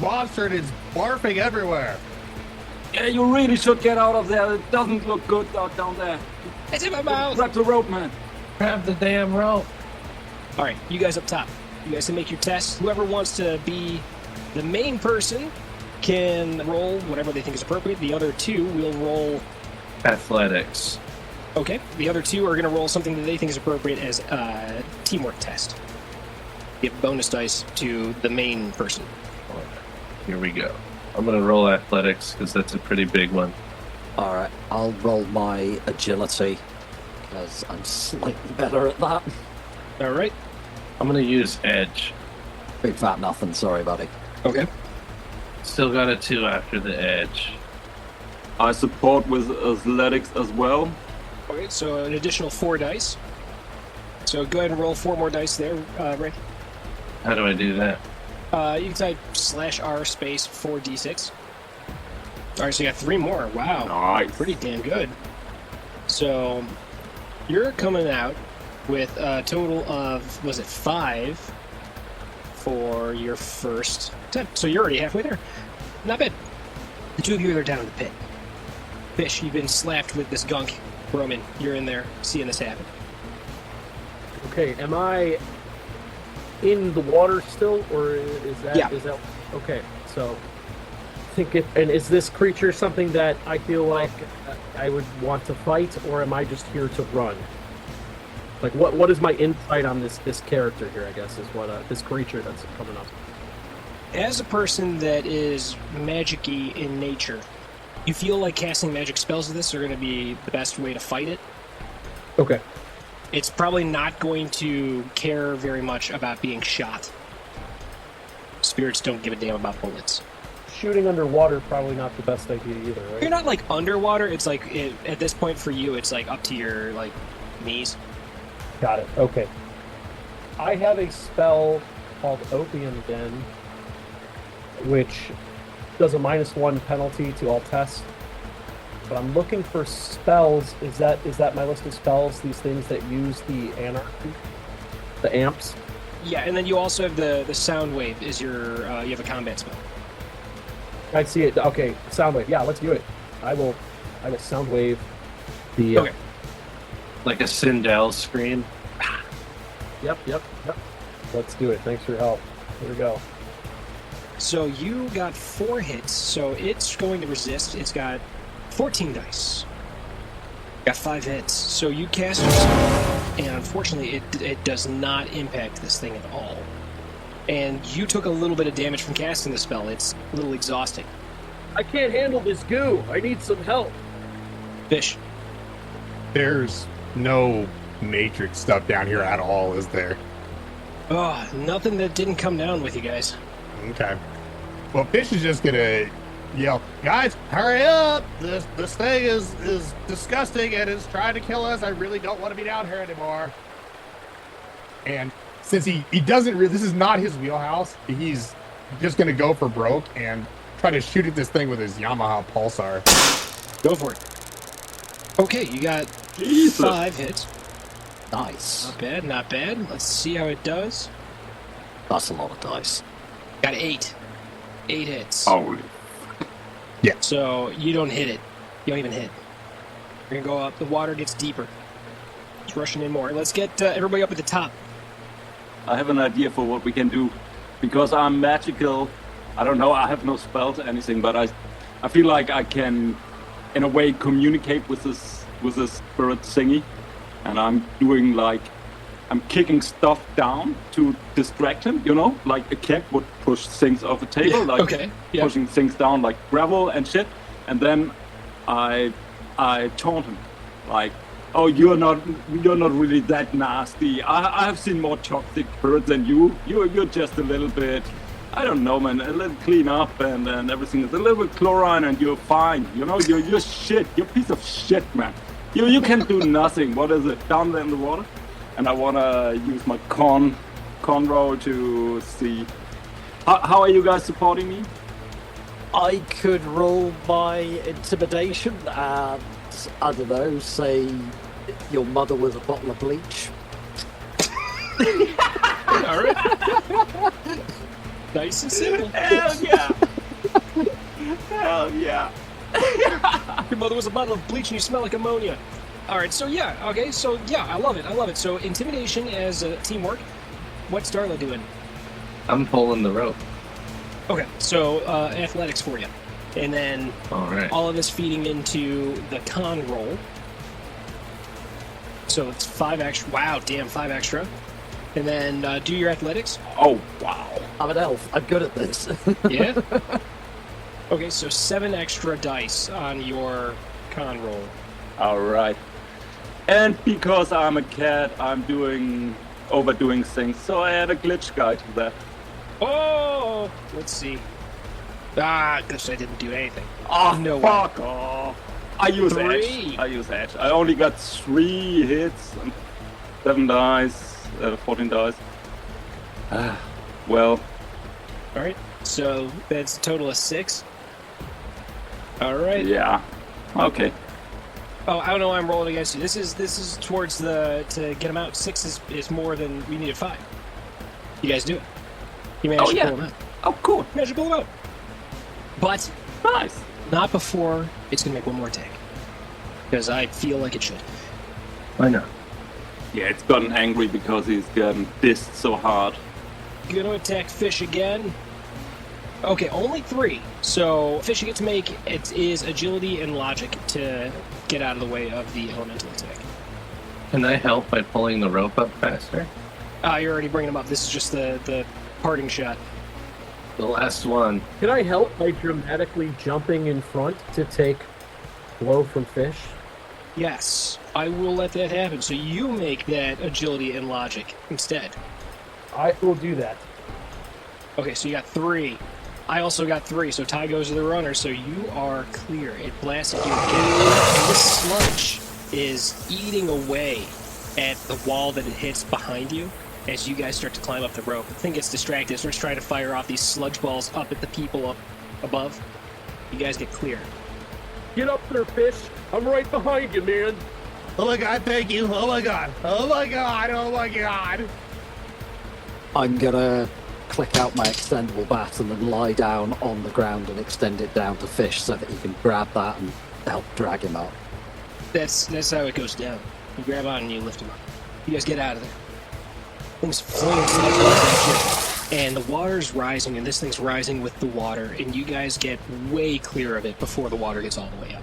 monster, and it's barfing everywhere. Yeah, you really should get out of there. It doesn't look good out down there. it's in my mouth! Grab the rope, man. Grab the damn rope. Alright, you guys up top. You guys can make your tests. Whoever wants to be the main person can roll whatever they think is appropriate. The other 2 will roll Athletics. Okay, the other 2 are going to roll something that they think is appropriate as a teamwork test. Give bonus dice to the main person. Here we go. I'm going to roll athletics because that's a pretty big one. Alright, I'll roll my agility, because I'm slightly better at that. Alright. I'm going to use edge. Big fat nothing, sorry buddy. Okay. Still got a 2 after the edge. I support with athletics as well. Okay, so an additional 4 dice. So go ahead and roll 4 more dice there, Ray. How do I do that? You can type /R space 4d6. All right, so you got 3 more. Wow. Nice. Pretty damn good. So you're coming out with a total of, was it 5 for your first attempt? So you're already halfway there. Not bad. The 2 of you are down in the pit. Fish, you've been slapped with this gunk. Roman, you're in there seeing this happen. Okay, am I in the water still, or is that? Yeah. Is that okay? So, and is this creature something that I feel like I would want to fight, or am I just here to run? Like, what is my insight on this character here? I guess is what this creature that's coming up. As a person that is magic-y in nature, you feel like casting magic spells of this are going to be the best way to fight it. Okay. It's probably not going to care very much about being shot. Spirits don't give a damn about bullets. Shooting underwater probably not the best idea either, right? You're not like underwater. It's like at this point for you, it's like up to your like knees. Got it. Okay. I have a spell called Opium Den, which does a -1 penalty to all tests. But I'm looking for spells. Is that my list of spells? These things that use the anarchy, the amps. Yeah, and then you also have the sound wave. Is your you have a combat spell? I see it. Okay, sound wave. Yeah, let's do it. I will sound wave. The Okay. Like a Sindel scream. Yep. Let's do it. Thanks for your help. Here we go. So you got 4 hits. So it's going to resist. It's got 14 dice. Got 5 hits. So you cast your spell, and unfortunately, it does not impact this thing at all. And you took a little bit of damage from casting the spell. It's a little exhausting. I can't handle this goo. I need some help. Fish. There's no matrix stuff down here at all, is there? Oh, nothing that didn't come down with you guys. Okay. Well, Fish is just gonna yell, "Guys, hurry up! This thing is disgusting and is trying to kill us. I really don't want to be down here anymore." And since he doesn't really, this is not his wheelhouse, he's just gonna go for broke and try to shoot at this thing with his Yamaha Pulsar. Go for it. Okay, you got 5 hits. Nice. Not bad, not bad. Let's see how it does. That's a lot of dice. Got 8. 8 hits. Holy. So you don't hit it. You don't even hit. You're gonna go up. The water gets deeper. It's rushing in more. Let's get everybody up at the top. I have an idea for what we can do. Because I'm magical, I don't know, I have no spells or anything, but I feel like I can, in a way, communicate with this spirit thingy. And I'm doing like, I'm kicking stuff down to distract him, you know? Like a cat would push things off a table, like Okay. Yeah. pushing things down like gravel and shit. And then I taunt him. Like, oh, you're not really that nasty. I have seen more toxic spirits than you. You're just a little bit, I don't know, man, a little clean up and everything is a little bit chlorine and you're fine. You know, you're shit. You're a piece of shit, man. You can do nothing. What is it? Down there in the water? And I want to use my con roll to see. How are you guys supporting me? I could roll my intimidation and, I don't know, say your mother was a bottle of bleach. All right. Nice and simple. Hell yeah! Hell yeah! Your mother was a bottle of bleach and you smell like ammonia. All right, so yeah, okay, so yeah, I love it. So intimidation as teamwork. What's Darla doing? I'm pulling the rope. Okay, so athletics for you. And then All right. all of this feeding into the con roll. So it's 5 extra. Wow, damn, 5 extra. And then do your athletics. Oh, wow. I'm an elf. I'm good at this. Yeah? Okay, so 7 extra dice on your con roll. All right. And because I'm a cat, I'm overdoing things, so I add a glitch guy to that. Oh! Let's see. Because I didn't do anything. Oh, No fuck off. I use 3. edge. I only got 3 hits and 7 dice, 14 dice. Well, All right, so that's a total of 6. All right. Yeah. Okay. Oh, I don't know why I'm rolling against you. This is towards to get him out. 6 is more than we needed 5. You guys do it. You managed to pull him out. Oh, cool. You managed to pull him out. But Nice. not before it's going to make one more attack. Because I feel like it should. Why not? Yeah, it's gotten angry because he's gotten dissed so hard. Going to attack Fish again. Okay, only 3. So Fish gets to make it is agility and logic to get out of the way of the elemental attack. Can I help by pulling the rope up faster? You're already bringing him up. This is just the parting shot. The last one. Can I help by dramatically jumping in front to take blow from Fish? Yes, I will let that happen. So you make that agility and logic instead. I will do that. Okay, so you got 3. I also got 3, so tie goes to the runner, so you are clear. It blasted you again. This sludge is eating away at the wall that it hits behind you as you guys start to climb up the rope. The thing gets distracted, starts trying to fire off these sludge balls up at the people up above. You guys get clear. Get up there, Fish. I'm right behind you, man. Oh my god, thank you. Oh my god. Oh my god. Oh my god. I'm gonna click out my extendable bat and then lie down on the ground and extend it down to Fish so that he can grab that and help drag him up. That's how it goes down. You grab on and you lift him up. You guys get out of there. Things flinging sludge balls at you, and the water's rising, and this thing's rising with the water, and you guys get way clear of it before the water gets all the way up.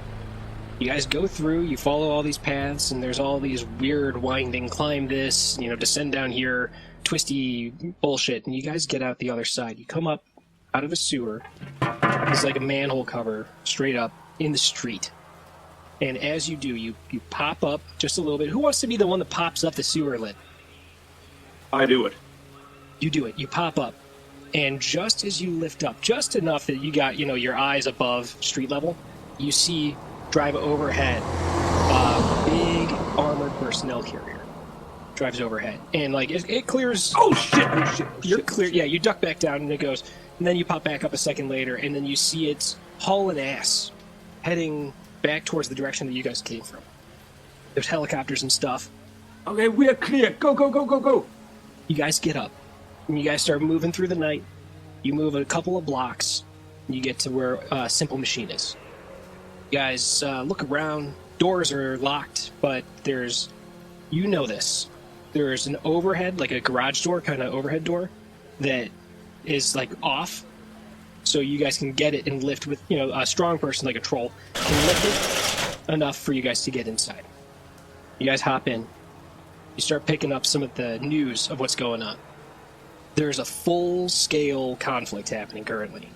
You guys go through, you follow all these paths, and there's all these weird winding, climb this, descend down here, twisty bullshit, and you guys get out the other side. You come up out of a sewer. It's like a manhole cover, straight up, in the street. And as you do, you pop up just a little bit. Who wants to be the one that pops up the sewer lid? I do it. You do it. You pop up. And just as you lift up, just enough that you got, your eyes above street level, you see drive overhead a big armored personnel carrier. Drives overhead. And, it clears... Oh, shit! You're clear. Yeah, you duck back down and it goes. And then you pop back up a second later, and then you see its hull and ass heading back towards the direction that you guys came from. There's helicopters and stuff. Okay, we're clear. Go, go, go, go, go. You guys get up, and you guys start moving through the night. You move a couple of blocks, and you get to where Simple Machine is. You guys look around. Doors are locked, but there's... this. There's an overhead, like a garage door, kind of overhead door, that is, off. So you guys can get it and lift with, a strong person like a troll can lift it enough for you guys to get inside. You guys hop in. You start picking up some of the news of what's going on. There's a full-scale conflict happening currently.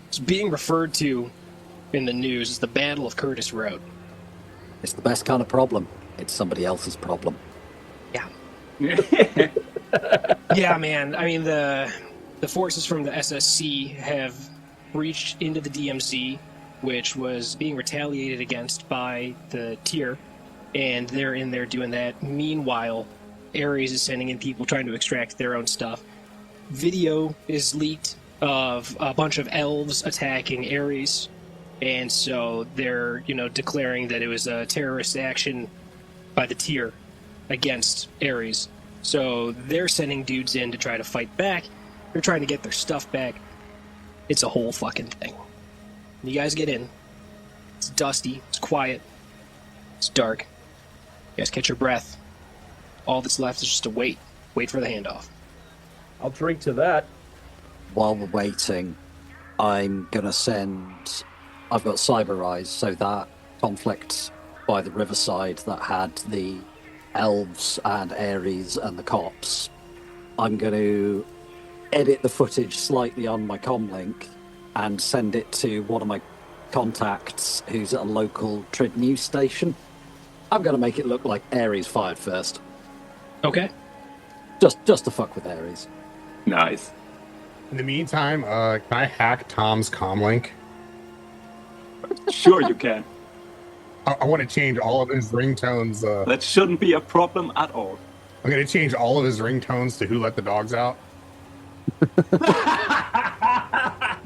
It's being referred to in the news as the Battle of Curtis Road. It's the best kind of problem. It's somebody else's problem. Yeah. Yeah, man. I mean, the forces from the SSC have reached into the DMZ, which was being retaliated against by the tier, and they're in there doing that. Meanwhile, Ares is sending in people trying to extract their own stuff. Video is leaked of a bunch of elves attacking Ares, and so they're, declaring that it was a terrorist action by the tier against Ares. So they're sending dudes in to try to fight back. They're trying to get their stuff back. It's a whole fucking thing. You guys get in. It's dusty. It's quiet. It's dark. You guys catch your breath. All that's left is just to wait. Wait for the handoff. I'll drink to that. While we're waiting, I'm gonna send... I've got Cyber Eyes, so that conflict by the riverside that had the elves and Ares and the cops, I'm going to edit the footage slightly on my comlink and send it to one of my contacts who's at a local Trid news station. I'm going to make it look like Ares fired first. Okay. Just to fuck with Ares. Nice. In the meantime, can I hack Tom's comlink? Sure you can. I want to change all of his ringtones. That shouldn't be a problem at all. I'm going to change all of his ringtones to Who Let the Dogs Out.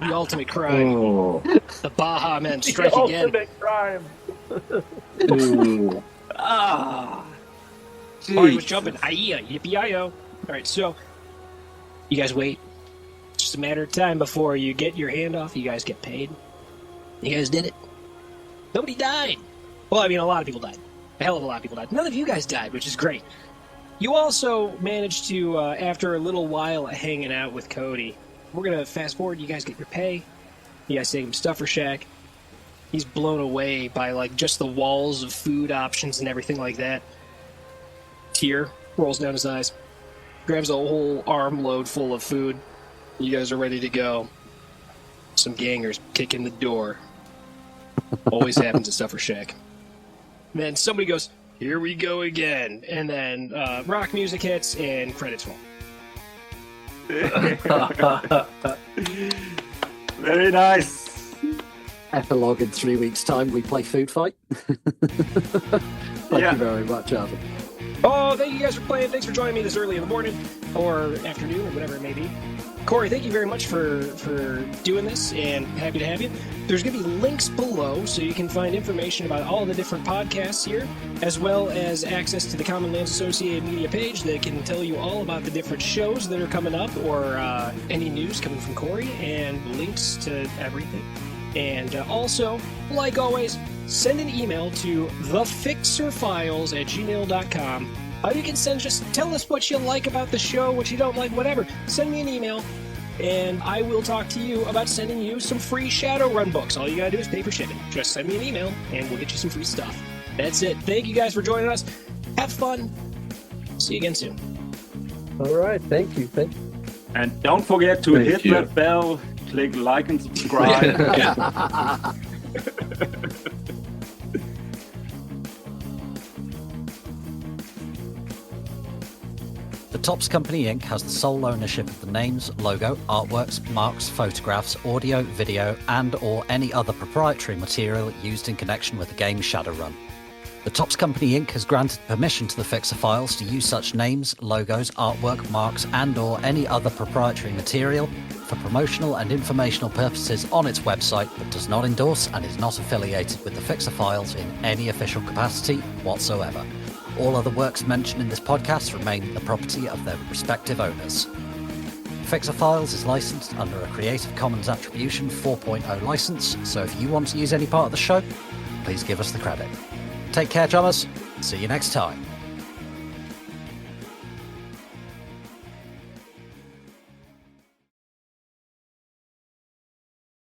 The ultimate crime. Oh. The Baja Men strike The again. ultimate crime. Ooh. Cory was jumping. Aye-ya, yippee-yi-yo. All right, so you guys wait. It's just a matter of time before you get your hand off. You guys get paid. You guys did it. Nobody died. Well, I mean, a lot of people died. A hell of a lot of people died. None of you guys died, which is great. You also managed to, after a little while of hanging out with Cody, we're going to fast forward. You guys get your pay. You guys take him Stuffer Shack. He's blown away by, like, just the walls of food options and everything like that. Tear rolls down his eyes. Grabs a whole armload full of food. You guys are ready to go. Some gangers kick in the door. Always happens at Stuffer Shack. Then somebody goes, "Here we go again," and then rock music hits and credits roll. Very nice. Epilogue in 3 weeks' time, we play Food Fight. Thank you very much, Adam. Oh, thank you guys for playing. Thanks for joining me this early in the morning or afternoon or whatever it may be. Cory, thank you very much for doing this, and happy to have you. There's going to be links below so you can find information about all the different podcasts here, as well as access to the Common Lands Associated media page that can tell you all about the different shows that are coming up or any news coming from Cory, and links to everything. And also, like always, send an email to thefixerfiles@gmail.com. You can just tell us what you like about the show, what you don't like, whatever. Send me an email, and I will talk to you about sending you some free Shadowrun books. All you gotta do is pay for shipping. Just send me an email, and we'll get you some free stuff. That's it. Thank you guys for joining us. Have fun. See you again soon. All right, thank you. And don't forget to hit that bell, click like and subscribe. The Tops Company Inc. has the sole ownership of the names, logo, artworks, marks, photographs, audio, video, and or any other proprietary material used in connection with the game Shadowrun. The Tops Company Inc. has granted permission to the Fixer Files to use such names, logos, artwork, marks, and or any other proprietary material for promotional and informational purposes on its website, but does not endorse and is not affiliated with the Fixer Files in any official capacity whatsoever. All other works mentioned in this podcast remain the property of their respective owners. Fixer Files is licensed under a Creative Commons Attribution 4.0 license, so if you want to use any part of the show, please give us the credit. Take care, Thomas. See you next time.